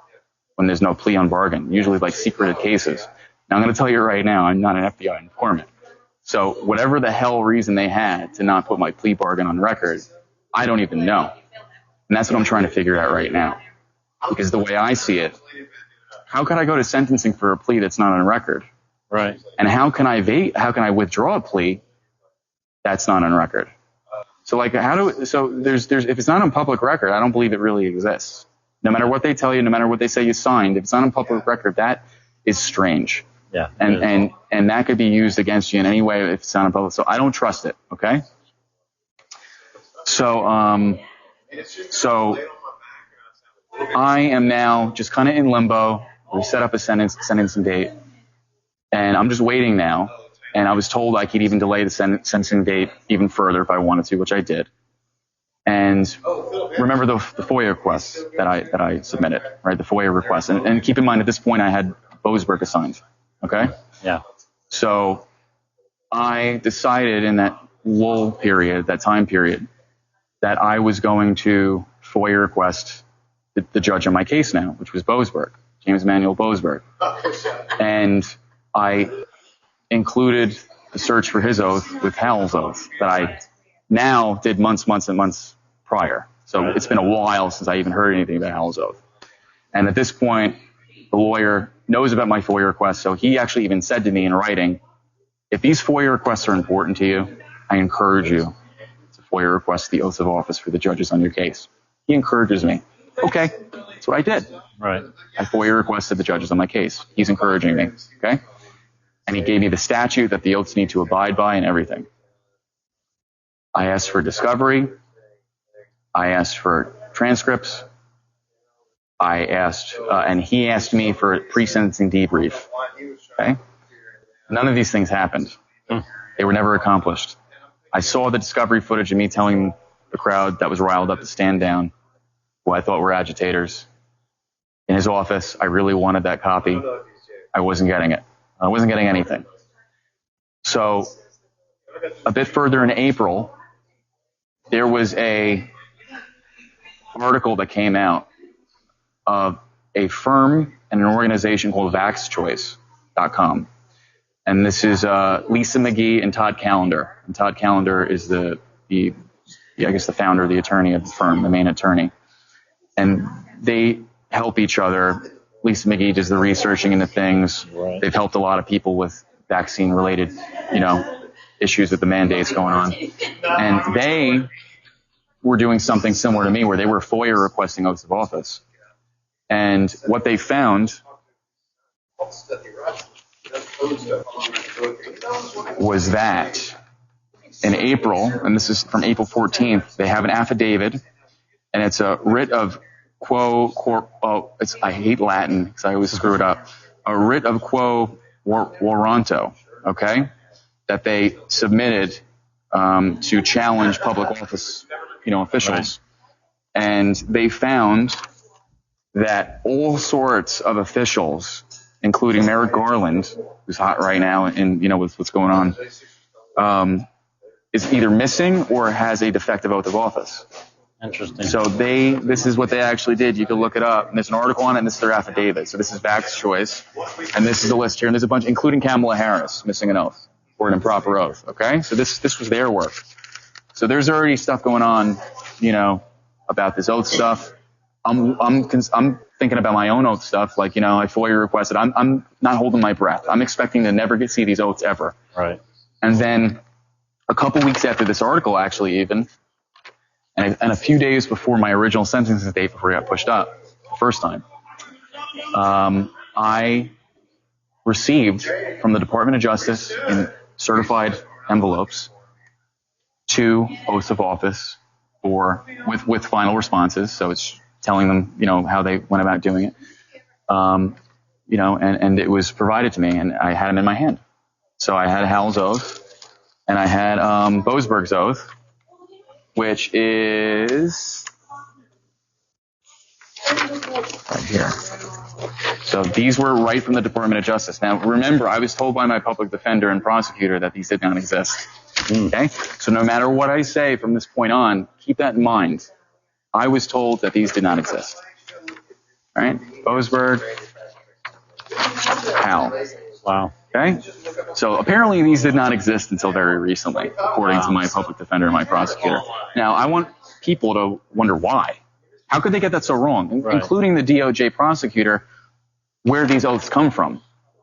when there's no plea on bargain, usually like secreted cases. Now I'm going to tell you right now, I'm not an FBI informant. So whatever the hell reason they had to not put my plea bargain on record, I don't even know. And that's what I'm trying to figure out right now. Because the way I see it, how could I go to sentencing for a plea that's not on record? Right. And how can I withdraw a plea that's not on record? So like there's if it's not on public record, I don't believe it really exists. No matter what they tell you, no matter what they say you signed, if it's not on public record, that is strange. Yeah. And that could be used against you in any way if it's not on public. So I don't trust it. Okay. So I am now just kind of in limbo. We set up a sentencing date. And I'm just waiting now. And I was told I could even delay the sentencing date even further if I wanted to, which I did. And remember the FOIA request that I submitted, right? The FOIA request. And keep in mind, at this point, I had Boasberg assigned. Okay? Yeah. So I decided in that lull period, that time period, that I was going to FOIA request the judge on my case now, which was Boasberg, James Emanuel Boasberg. And I included the search for his oath with Howell's oath that I now did months and months prior. So it's been a while since I even heard anything about Howell's oath. And at this point, the lawyer knows about my FOIA request, so he actually even said to me in writing, if these FOIA requests are important to you, I encourage you to FOIA request the oath of office for the judges on your case. He encourages me. Okay, that's what I did. Right. I FOIA requested the judges on my case. He's encouraging me. Okay? And he gave me the statute that the oaths need to abide by and everything. I asked for discovery. I asked for transcripts. I asked, and he asked me for a pre-sentencing debrief. Okay? None of these things happened. They were never accomplished. I saw the discovery footage of me telling the crowd that was riled up to stand down, who I thought were agitators. in his office. I really wanted that copy. I wasn't getting it. I wasn't getting anything. So a bit further in April, there was a article that came out of a firm and an organization called VaxChoice.com. And this is Lisa McGee and Todd Callender. And Todd Callender is the founder, the attorney of the firm, the main attorney. And they help each other. Lisa McGee does the researching into things. Right. They've helped a lot of people with vaccine-related, issues with the mandates going on. And they were doing something similar to me where they were FOIA requesting oaths of office. And what they found was that in April, and this is from April 14th, they have an affidavit, and it's a writ of I hate Latin because I always screw it up. A writ of quo warranto, okay, that they submitted to challenge public office, officials. Right. And they found that all sorts of officials, including Merrick Garland, who's hot right now, and with what's going on, is either missing or has a defective oath of office. Interesting. So this is what they actually did. You can look it up. And there's an article on it, and this is their affidavit. So this is Vax Choice, and this is the list here. And there's a bunch, including Kamala Harris, missing an oath or an improper oath. Okay, so this was their work. So there's already stuff going on, about this oath stuff. I'm thinking about my own oath stuff. Like, I FOIA requested. I'm not holding my breath. I'm expecting to never see these oaths ever. Right. And then a couple weeks after this article, actually, even. And a few days before my original sentencing date, before I got pushed up the first time, I received from the Department of Justice in certified envelopes 2 oaths of office with final responses. So it's telling them, how they went about doing it, and it was provided to me, and I had them in my hand. So I had Hal's oath, and I had Boasberg's oath, which is right here. So these were right from the Department of Justice. Now, remember, I was told by my public defender and prosecutor that these did not exist. Okay? So no matter what I say from this point on, keep that in mind. I was told that these did not exist. All right? Boasberg, Hal. Wow. Okay? So apparently these did not exist until very recently, according to my public defender and my prosecutor. Now, I want people to wonder why. How could they get that so wrong? Right. Including the DOJ prosecutor, where these oaths come from.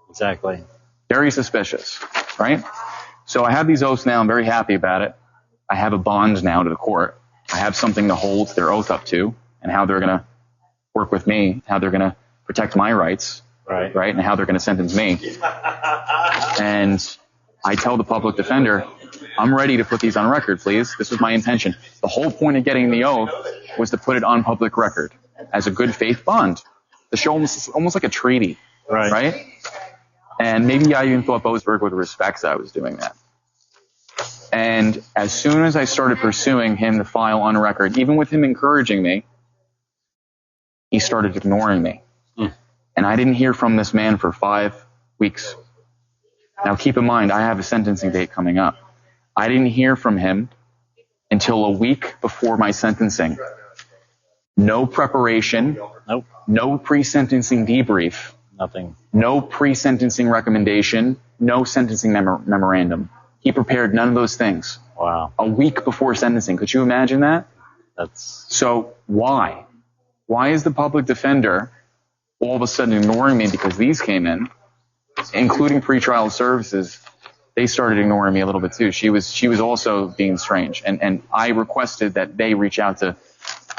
Exactly. Very suspicious, right? So I have these oaths now. I'm very happy about it. I have a bond now to the court. I have something to hold their oath up to, and how they're going to work with me, how they're going to protect my rights, right, and how they're going to sentence me. And I tell the public defender, I'm ready to put these on record, please. This was my intention. The whole point of getting the oath was to put it on public record as a good faith bond. The show almost like a treaty, right? And maybe I even thought Boasberg would respect that I was doing that. And as soon as I started pursuing him to file on record, even with him encouraging me, he started ignoring me. And I didn't hear from this man for 5 weeks. Now keep in mind, I have a sentencing date coming up. I didn't hear from him until a week before my sentencing. No preparation. Nope. No pre-sentencing debrief. Nothing. No pre-sentencing recommendation. No sentencing memorandum. He prepared none of those things. Wow. A week before sentencing. Could you imagine that? So why? Why is the public defender all of a sudden ignoring me because these came in, including pretrial services? They started ignoring me a little bit too. She was also being strange. And I requested that they reach out to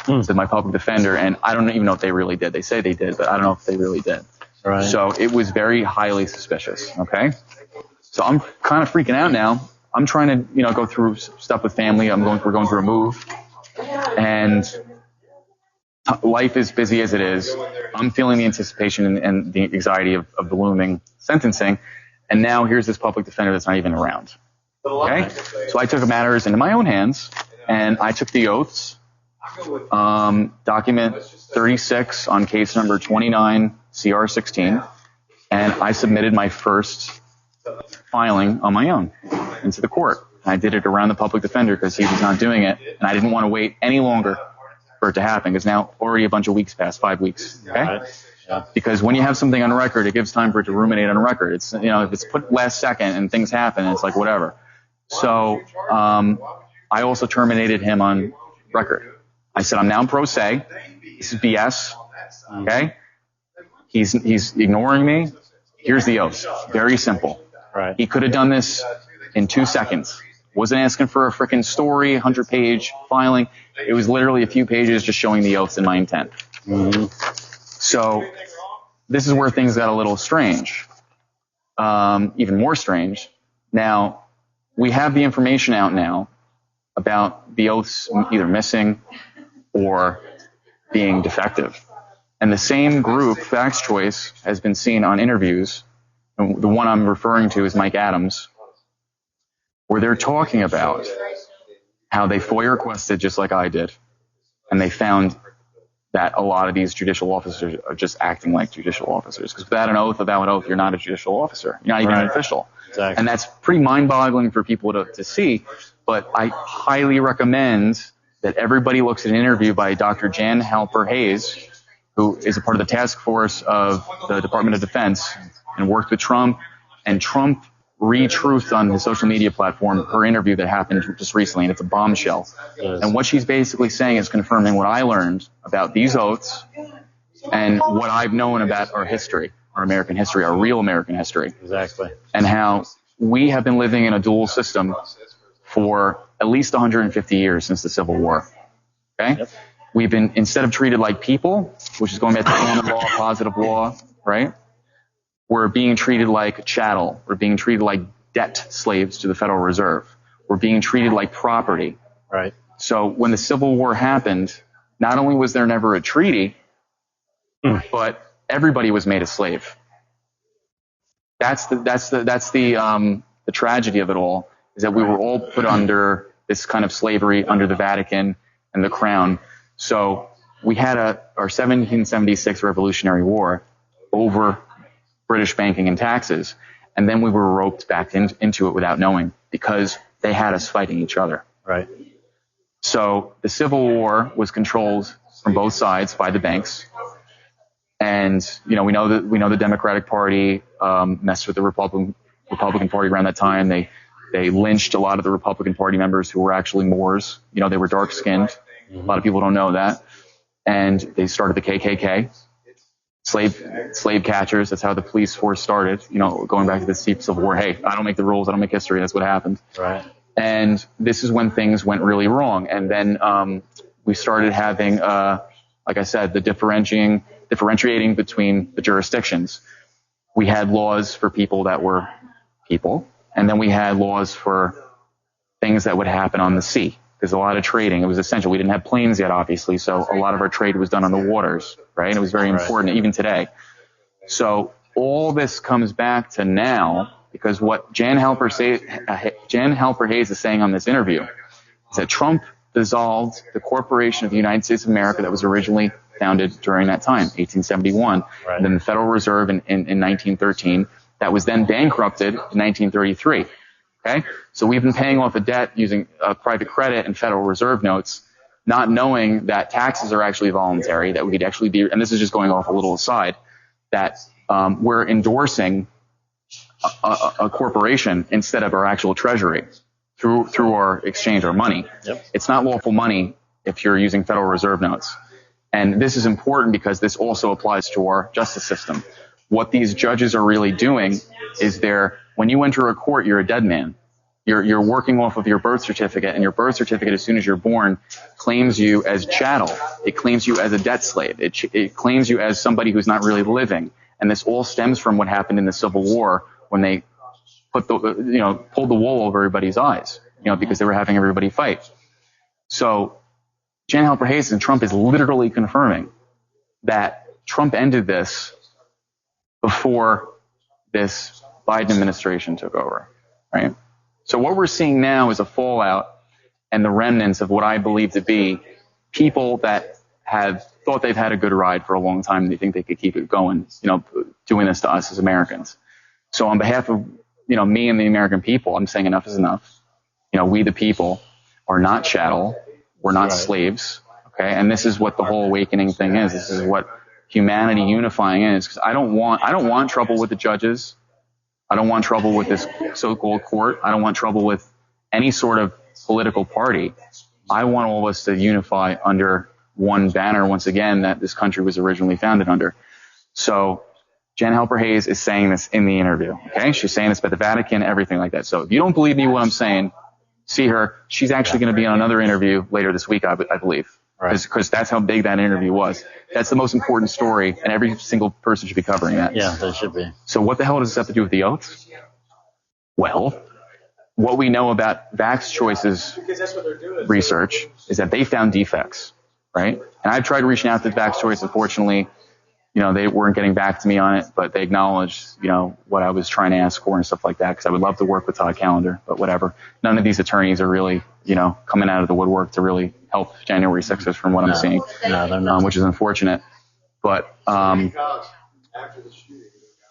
my public defender, and I don't even know if they really did. They say they did, but I don't know if they really did. Right. So it was very highly suspicious. Okay. So I'm kind of freaking out now. I'm trying to, go through stuff with family. We're going through a move, and life is busy as it is. I'm feeling the anticipation and the anxiety of the looming sentencing. And now here's this public defender that's not even around. Okay? So I took matters into my own hands, and I took the oaths document 36 on case number 29 CR16, and I submitted my first filing on my own into the court. I did it around the public defender because he was not doing it, and I didn't want to wait any longer for it to happen because now already a bunch of weeks passed, 5 weeks. Okay. Yeah. Because when you have something on record, it gives time for it to ruminate on record. It's, if it's put last second and things happen, it's like whatever. So I also terminated him on record. I said, I'm now pro se. This is BS. Okay. He's ignoring me. Here's the oath. Very simple. Right. He could have done this in 2 seconds. Wasn't asking for a freaking story, 100-page filing. It was literally a few pages just showing the oaths and my intent. Mm-hmm. So this is where things got a little strange, even more strange. Now, we have the information out now about the oaths either missing or being defective. And the same group, Facts Choice, has been seen on interviews. And the one I'm referring to is Mike Adams, where they're talking about how they FOIA requested just like I did, and they found that a lot of these judicial officers are just acting like judicial officers. Because without an oath, you're not a judicial officer. You're not even an official. Exactly. And that's pretty mind-boggling for people to see. But I highly recommend that everybody looks at an interview by Dr. Jan Halper Hayes, who is a part of the task force of the Department of Defense and worked with Trump. And Trump re-truthed on his social media platform her interview that happened just recently, and it's a bombshell. Yes. And what she's basically saying is confirming what I learned about these oaths and what I've known about our history, our American history, our real American history. Exactly. And how we have been living in a dual system for at least 150 years since the Civil War. Okay? Yep. We've been, instead of treated like people, which is going back to common law, positive law, right? We're being treated like chattel. We're being treated like debt slaves to the Federal Reserve. We're being treated like property. Right. So when the Civil War happened, not only was there never a treaty, but everybody was made a slave. That's the tragedy of it all, is that we were all put under this kind of slavery under the Vatican and the Crown. So we had our 1776 Revolutionary War over British banking and taxes, and then we were roped back into it without knowing because they had us fighting each other. Right. So the Civil War was controlled from both sides by the banks, and we know the Democratic Party messed with the Republican Party around that time. They lynched a lot of the Republican Party members who were actually Moors. They were dark skinned. A lot of people don't know that, and they started the KKK. Slave catchers. That's how the police force started, going back to the steep Civil War. Hey, I don't make the rules. I don't make history. That's what happened. Right. And this is when things went really wrong. And then we started having, like I said, the differentiating between the jurisdictions. We had laws for people that were people, and then we had laws for things that would happen on the sea. Because a lot of trading, it was essential. We didn't have planes yet, obviously, so a lot of our trade was done on the waters, right? And it was very important, even today. So all this comes back to now, because what Jan Halper Hayes is saying on this interview is that Trump dissolved the Corporation of the United States of America that was originally founded during that time, 1871, right. And then the Federal Reserve in 1913, that was then bankrupted in 1933. Okay, so we've been paying off a debt using private credit and Federal Reserve notes, not knowing that taxes are actually voluntary, that we could actually be, and this is just going off a little aside, that we're endorsing a corporation instead of our actual treasury through our exchange, our money. Yep. It's not lawful money if you're using Federal Reserve notes. And this is important because this also applies to our justice system. What these judges are really doing is when you enter a court, you're a dead man. You're working off of your birth certificate, and your birth certificate, as soon as you're born, claims you as chattel. It claims you as a debt slave. It claims you as somebody who's not really living. And this all stems from what happened in the Civil War when they pulled the wool over everybody's eyes, because they were having everybody fight. So Jan Halper Hayes and Trump is literally confirming that Trump ended this before this Biden administration took over, right? So what we're seeing now is a fallout and the remnants of what I believe to be people that have thought they've had a good ride for a long time and they think they could keep it going, doing this to us as Americans. So on behalf of, me and the American people, I'm saying enough is enough. We the people are not chattel. We're not slaves. Okay. And this is what the whole awakening thing is. This is what humanity unifying is. Because I don't want trouble with the judges. I don't want trouble with this so-called court. I don't want trouble with any sort of political party. I want all of us to unify under one banner once again that this country was originally founded under. So Jen Helper Hayes is saying this in the interview. Okay. She's saying this about the Vatican, everything like that. So if you don't believe me what I'm saying, see her. She's actually going to be on another interview later this week, I believe. Right. Because that's how big that interview was. That's the most important story, and every single person should be covering that. Yeah, they should be. So what the hell does this have to do with the oaths? Well, what we know about Vax Choice's research is that they found defects, right? And I've tried reaching out to Vax Choice. Unfortunately, they weren't getting back to me on it, but they acknowledged, what I was trying to ask for and stuff like that, because I would love to work with Todd Callender, but whatever. None of these attorneys are really, coming out of the woodwork to really help January 6th from what I'm seeing, no, they're not. Which is unfortunate. But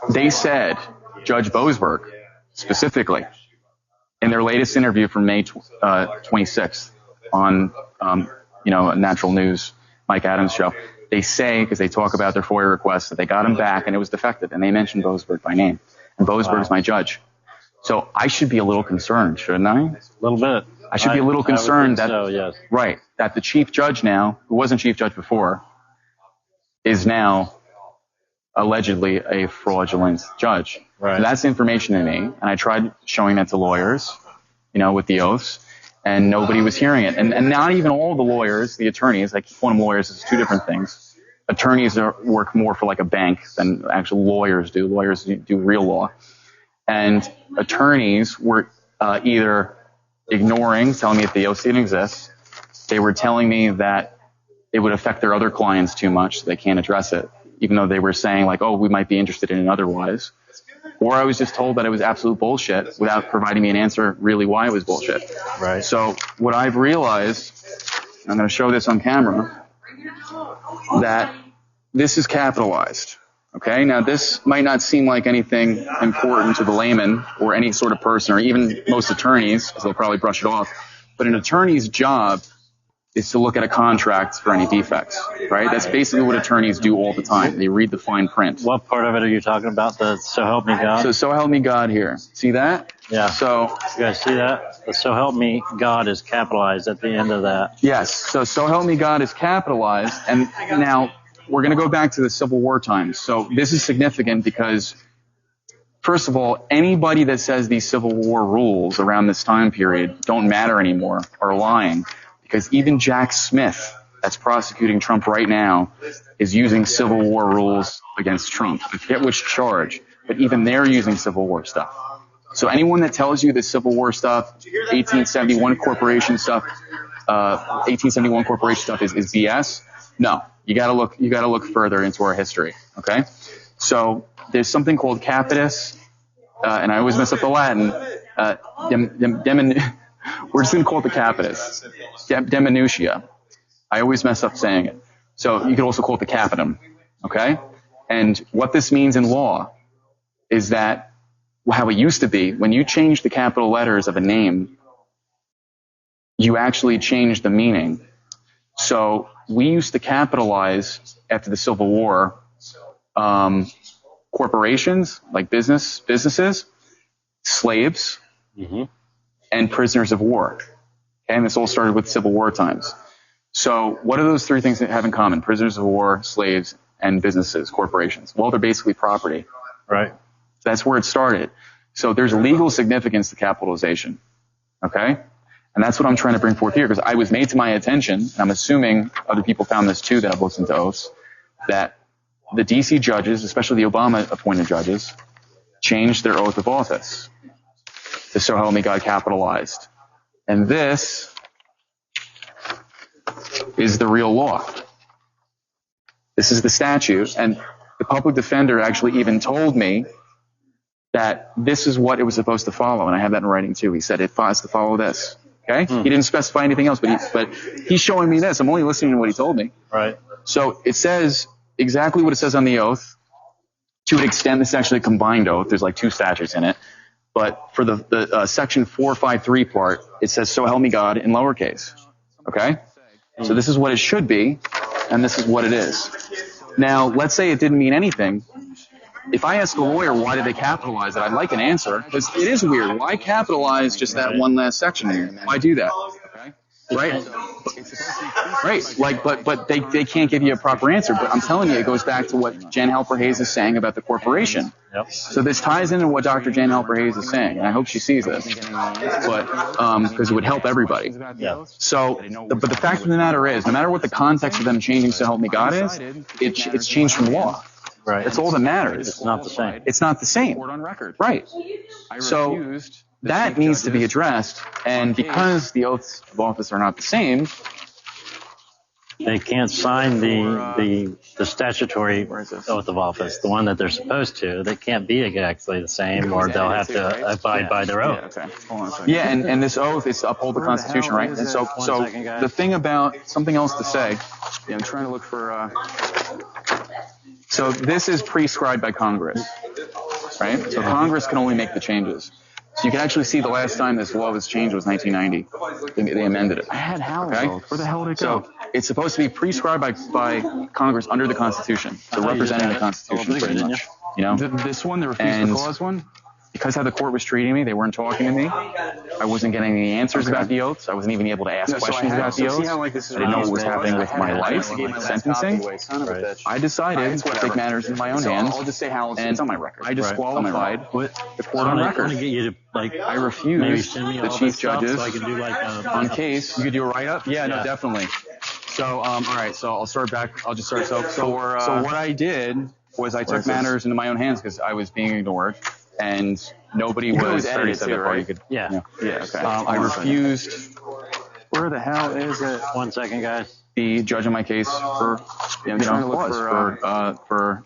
they said, Judge Boasberg, specifically, in their latest interview from May 26th on, Natural News, Mike Adams' show, they say, because they talk about their FOIA requests, that they got him back and it was defective, and they mentioned Boasberg by name. And Boasberg's my judge. So I should be a little concerned, shouldn't I? A little bit. I should be a little concerned that, yes. Right, that the chief judge now, who wasn't chief judge before, is now allegedly a fraudulent judge. Right. So that's information to me, and I tried showing that to lawyers, with the oaths, and nobody was hearing it. And not even all the lawyers, the attorneys, I keep calling them lawyers, it's two different things. Attorneys work more for like a bank than actual lawyers do. Lawyers do real law. And attorneys were either ignoring, telling me if the oath didn't exist. They were telling me that it would affect their other clients too much, so they can't address it, even though they were saying like, oh, we might be interested in it otherwise. Or I was just told that it was absolute bullshit without providing me an answer really why it was bullshit. Right. So what I've realized, I'm going to show this on camera, that this is capitalized. Okay. Now this might not seem like anything important to the layman or any sort of person or even most attorneys, because they'll probably brush it off. But an attorney's job is to look at a contract for any defects, right? That's basically what attorneys do all the time. They read the fine print. What part of it are you talking about? The So Help Me God? So Help Me God here. See that? Yeah. So you guys see that? The So Help Me God is capitalized at the end of that. Yes. So Help Me God is capitalized. And now we're going to go back to the Civil War times. So this is significant because, first of all, anybody that says these Civil War rules around this time period don't matter anymore are lying. Because even Jack Smith, that's prosecuting Trump right now, is using Civil War rules against Trump. I forget which charge, but even they're using Civil War stuff. So anyone that tells you the Civil War stuff, 1871 corporation stuff, is BS, no. You gotta look further into our history, okay? So there's something called capitis, and I always mess up the Latin, we're just going to call it the capitis. Diminutia. I always mess up saying it. So you could also call it the capitum. Okay? And what this means in law is that how it used to be, when you change the capital letters of a name, you actually change the meaning. So we used to capitalize, after the Civil War, corporations, like businesses, slaves, and prisoners of war. Okay? And this all started with Civil War times. So what do those three things have in common? Prisoners of war, slaves, and businesses, corporations. Well, they're basically property. Right. That's where it started. So there's legal significance to capitalization. Okay? And that's what I'm trying to bring forth here, because I was made to my attention, and I'm assuming other people found this too that have listened to oaths, that the DC judges, especially the Obama-appointed judges, changed their oath of office to So Help Me God capitalized. And this is the real law. This is the statute, and the public defender actually even told me that this is what it was supposed to follow, and I have that in writing too. He said it has to follow this. Okay? He didn't specify anything else, but he's showing me this. I'm only listening to what he told me. Right. So it says exactly what it says on the oath. To an extent, this is actually a combined oath. There's like two statutes in it. But for the section 453 part, it says, so help me God in lowercase. Okay? So this is what it should be, and this is what it is. Now, let's say it didn't mean anything. If I ask a lawyer why did they capitalize it, I'd like an answer, because it is weird. Why capitalize just that one last section here? Why do that? Right? Right. Like, but they can't give you a proper answer. But I'm telling you, it goes back to what Jan Helper Hayes is saying about the corporation. Yep. So this ties into what Dr. Jan Helper Hayes is saying, and I hope she sees this, but because it would help everybody. Yeah. So, but the fact of the matter is, no matter what the context of them changing "So Help Me God" is, it's changed from law. Right. That's all that matters. It's not the same. It's not the same. Right. So that needs to be addressed, and because the oaths of office are not the same, they can't sign the statutory oath of office, the one that they're supposed to. They can't be exactly the same, or they'll have to abide by their oath. Okay. Hold on a second. Yeah, and this oath is to uphold the Constitution, right? And so the thing about something else to say, I'm trying to look for. So this is prescribed by Congress, right? So Congress can only make the changes. So you can actually see the last time this law was changed was 1990. They amended it. I had Howard. Okay? Where the hell did it go? So it's supposed to be prescribed by Congress under the Constitution. So representing the Constitution pretty much. You know? This one, the refuse for cause one? Because how the court was treating me, they weren't talking to me. I wasn't getting any answers about the oaths. I wasn't even able to ask questions about the oaths. I didn't know what was happening with my life, sentencing. I decided to take matters into my own hands, and I disqualified the court on record. I refused the chief judges on case. You could do a write-up? Yeah, no, definitely. So, all right, so I'll start back. I'll just start. So what I did was I took matters into my own hands because I was being ignored. And nobody was edited too, right? Yeah. Okay. I refused. Where the hell is it? 1 second, guys. The judge on my case for for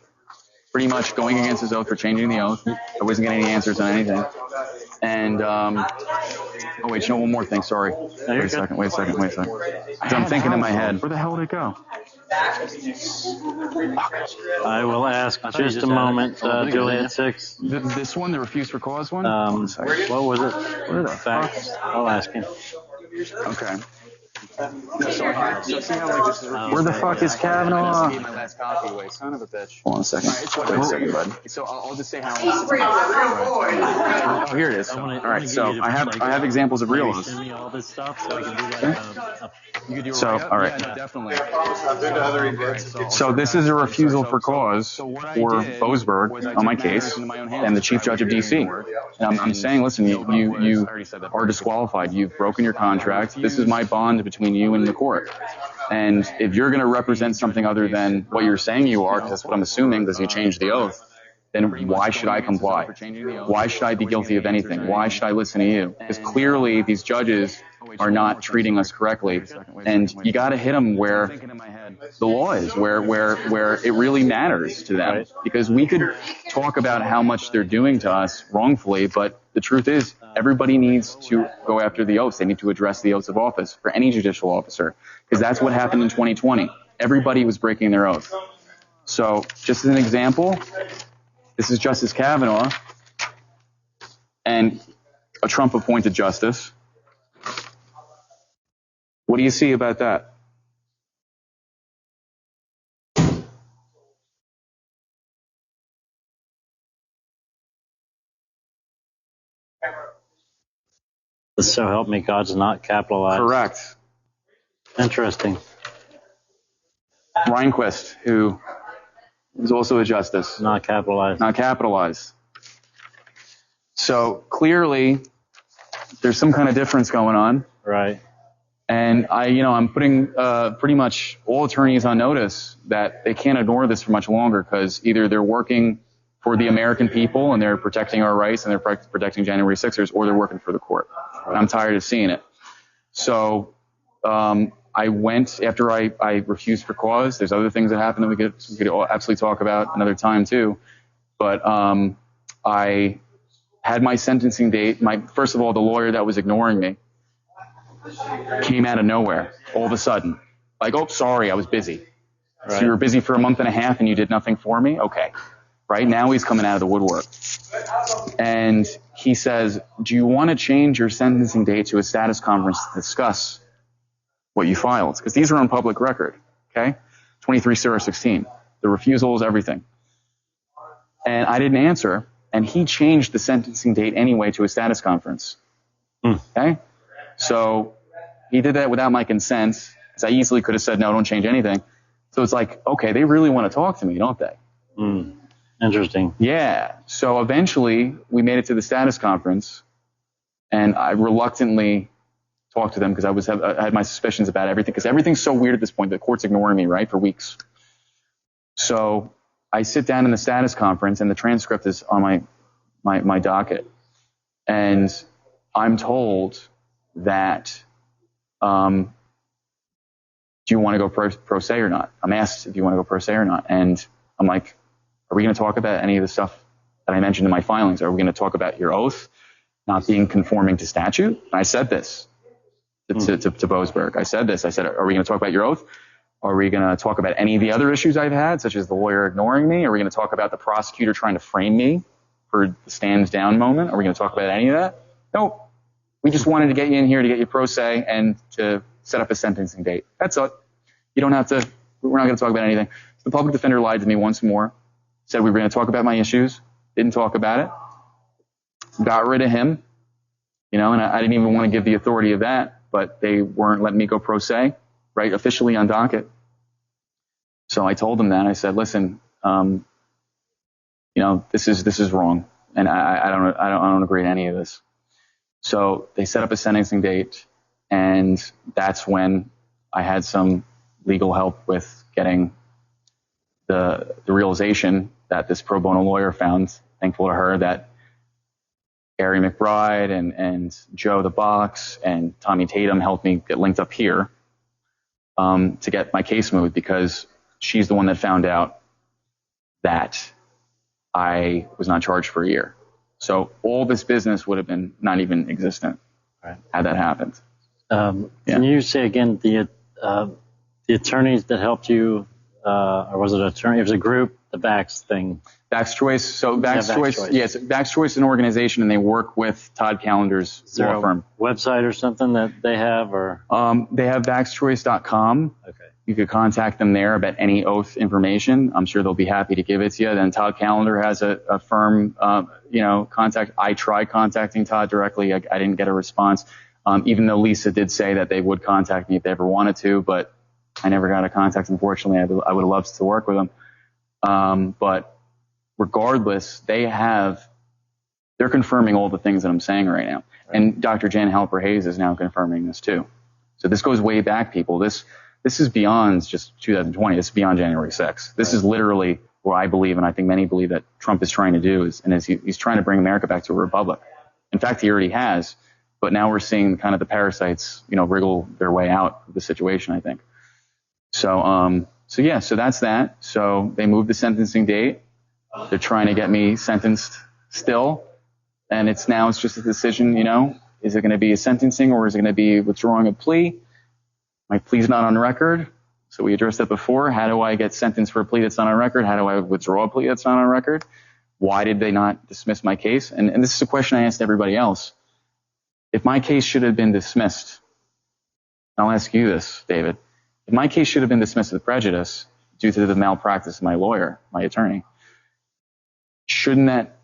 pretty much going against his oath, for changing the oath. I wasn't getting any answers on anything. And oh wait, one more thing. Sorry. Wait a second. I'm thinking in my head. Where the hell did it go? I will ask just a moment, Juliet 6. This one, the refuse for cause one? What was it? What are the facts? I'll ask him. Okay. Where the fuck is Kavanaugh? Son of a bitch. Hold on a second. Wait a second, bud. So I'll just say how. Oh, here it is. All right. So I have examples of real ones. Send me all this stuff so I can do So all right. Definitely. So this is a refusal for cause for Boasberg on my case and the Chief Judge of D.C. And I'm saying, listen, you are disqualified. You've broken your contract. This is my bond between you and the court. And if you're going to represent something other than what you're saying you are, because that's what I'm assuming, because you changed the oath, then why should I comply? Why should I be guilty of anything? Why should I listen to you? Because clearly these judges are not treating us correctly. And you got to hit them where the law is, where it really matters to them. Because we could talk about how much they're doing to us wrongfully, but the truth is everybody needs to go after the oaths. They need to address the oaths of office for any judicial officer, because that's what happened in 2020. Everybody was breaking their oath. So just as an example, this is Justice Kavanaugh and a Trump-appointed justice. What do you see about that? So help me, God's not capitalized. Correct. Interesting. Rehnquist, who is also a justice. Not capitalized. Not capitalized. So clearly, there's some kind of difference going on. Right. And I'm putting pretty much all attorneys on notice that they can't ignore this for much longer, because either they're working for the American people and they're protecting our rights and they're protecting January 6ers, or they're working for the court. And I'm tired of seeing it. So I went after I refused for cause. There's other things that happened that we could absolutely talk about another time too. But I had my sentencing date. First of all, the lawyer that was ignoring me, came out of nowhere all of a sudden. Like, oh, sorry, I was busy. Right. So you were busy for a month and a half and you did nothing for me? Okay. Right now he's coming out of the woodwork. And he says, do you want to change your sentencing date to a status conference to discuss what you filed? Because these are on public record. Okay? 23-16. The refusal is everything. And I didn't answer. And he changed the sentencing date anyway to a status conference. Okay? So he did that without my consent. Because I easily could have said, no, don't change anything. So it's like, okay, they really want to talk to me, don't they? Interesting. Yeah. So eventually we made it to the status conference, and I reluctantly talked to them because I had my suspicions about everything, because everything's so weird at this point. The court's ignoring me, right, for weeks. So I sit down in the status conference, and the transcript is on my docket, and I'm told that, do you want to go pro se or not? I'm asked if you want to go pro se or not, and I'm like, are we going to talk about any of the stuff that I mentioned in my filings? Are we going to talk about your oath not being conforming to statute? And I said this to Boasberg. I said this. I said, are we going to talk about your oath? Are we going to talk about any of the other issues I've had, such as the lawyer ignoring me? Are we going to talk about the prosecutor trying to frame me for the stands down moment? Are we going to talk about any of that? Nope. We just wanted to get you in here to get you pro se and to set up a sentencing date. That's it. You don't have to. We're not going to talk about anything. So the public defender lied to me once more. Said we were going to talk about my issues. Didn't talk about it. Got rid of him. And I didn't even want to give the authority of that, but they weren't letting me go pro se, right, officially on docket. So I told them that. I said, listen, this is wrong, and I don't agree to any of this. So they set up a sentencing date, and that's when I had some legal help with getting the realization that this pro bono lawyer found. Thankful to her that Gary McBride and Joe the Box and Tommy Tatum helped me get linked up here to get my case moved, because she's the one that found out that I was not charged for a year. So all this business would have been not even existent had that happened. Can you say again the attorneys that helped you, or was it an attorney? It was a group, the Bax thing. Bax Choice. So Bax Choice. Yes, Bax Choice is an organization, and they work with Todd Callender's law firm. Website or something that they have, or? They have baxchoice.com. Okay. You could contact them there about any oath information. I'm sure they'll be happy to give it to you. Then Todd Callender has a firm, contact. I tried contacting Todd directly. I didn't get a response. Even though Lisa did say that they would contact me if they ever wanted to, but I never got a contact, unfortunately. I would have loved to work with them. But regardless, they're confirming all the things that I'm saying right now. Right. And Dr. Jan Halper Hayes is now confirming this too. So this goes way back, people. This is beyond just 2020. This is beyond January 6th. This is literally what I believe, and I think many believe, that Trump is trying to do he's trying to bring America back to a republic. In fact, he already has. But now we're seeing kind of the parasites, wriggle their way out of the situation, I think. So that's that. So they moved the sentencing date. They're trying to get me sentenced still. And it's just a decision, is it going to be a sentencing, or is it going to be withdrawing a plea? My plea's not on record. So we addressed that before. How do I get sentenced for a plea that's not on record? How do I withdraw a plea that's not on record? Why did they not dismiss my case? And this is a question I asked everybody else. If my case should have been dismissed, I'll ask you this, David. If my case should have been dismissed with prejudice due to the malpractice of my lawyer, my attorney, shouldn't that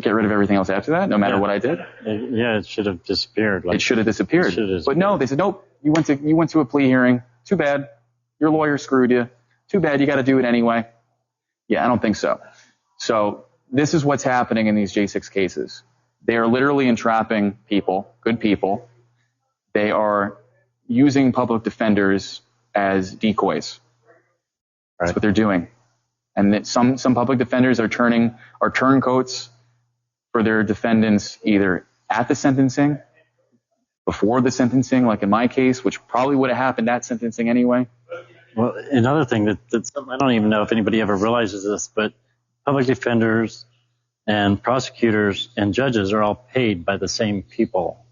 get rid of everything else after that, no matter what I did? It should have disappeared. It should have disappeared. But no, they said, nope, you went to a plea hearing. Too bad. Your lawyer screwed you. Too bad. You got to do it anyway. Yeah, I don't think so. So this is what's happening in these J6 cases. They are literally entrapping people, good people. They are using public defenders as decoys. That's what they're doing. And that some public defenders are turncoats for their defendants, either at the sentencing, before the sentencing, like in my case, which probably would have happened at sentencing anyway. Well, another thing that's I don't even know if anybody ever realizes this, but public defenders and prosecutors and judges are all paid by the same people.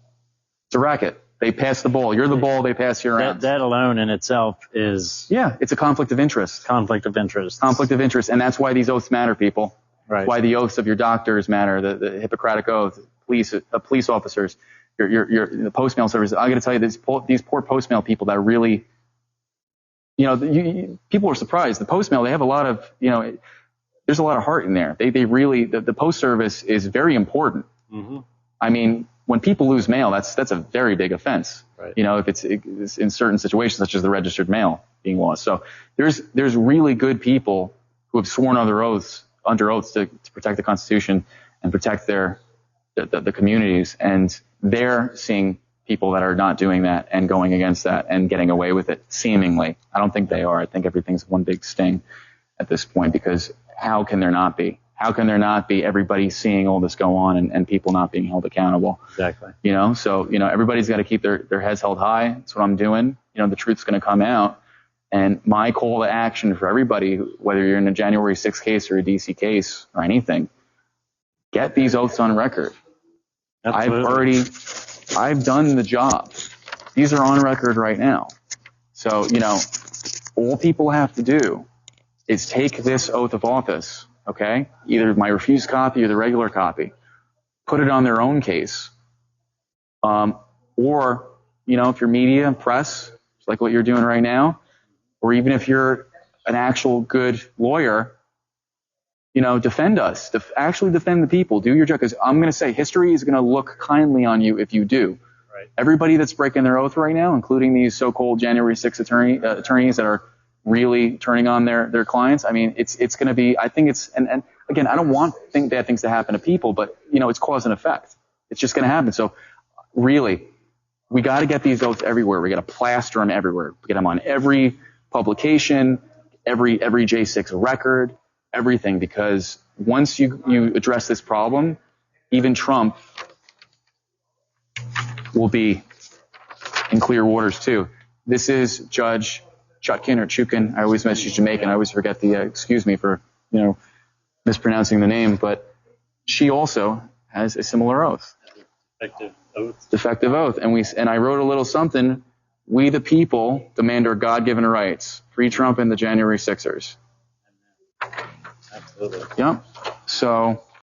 It's a racket. They pass the ball. You're the ball. They pass you around. That alone in itself is it's a conflict of interest. Conflict of interest. Conflict of interest, and that's why these oaths matter, people. Right. That's why the oaths of your doctors matter. The Hippocratic oath, police officers, the postmail service. I got to tell you, these poor postmail people that really, people are surprised. The postmail, they have a lot of, there's a lot of heart in there. They really, the post service is very important. Mm-hmm. I mean, when people lose mail, that's a very big offense. Right. If it's in certain situations, such as the registered mail being lost. So there's really good people who have sworn under oaths to protect the Constitution and protect the communities, and they're seeing people that are not doing that and going against that and getting away with it, seemingly. I don't think they are. I think everything's one big sting at this point, because how can there not be? How can there not be everybody seeing all this go on and people not being held accountable? Exactly. So, everybody's got to keep their heads held high. That's what I'm doing. The truth's going to come out. And my call to action for everybody, whether you're in a January 6th case or a DC case or anything, get these oaths on record. Absolutely. I've done the job. These are on record right now. So, all people have to do is take this oath of office, okay? Either my refused copy or the regular copy, put it on their own case. Or, if you're media and press, like what you're doing right now, or even if you're an actual good lawyer, defend us. Actually defend the people. Do your job. Because I'm going to say history is going to look kindly on you if you do. Right. Everybody that's breaking their oath right now, including these so-called January 6th attorneys that are really turning on their clients, I mean, it's going to be, I think it's, and again, I don't want bad things to happen to people, but, it's cause and effect. It's just going to happen. So really, we got to get these oaths everywhere. We got to plaster them everywhere. Get them on every publication, every J6 record, everything, because once you address this problem, even Trump will be in clear waters too. This is Judge Chutkin or Chukin. I always mention Jamaican. I always forget the, excuse me for, mispronouncing the name, but she also has a similar oath. Defective oath. And I wrote a little something. We the people demand our God-given rights. Free Trump and the January 6ers. Absolutely. Yep. So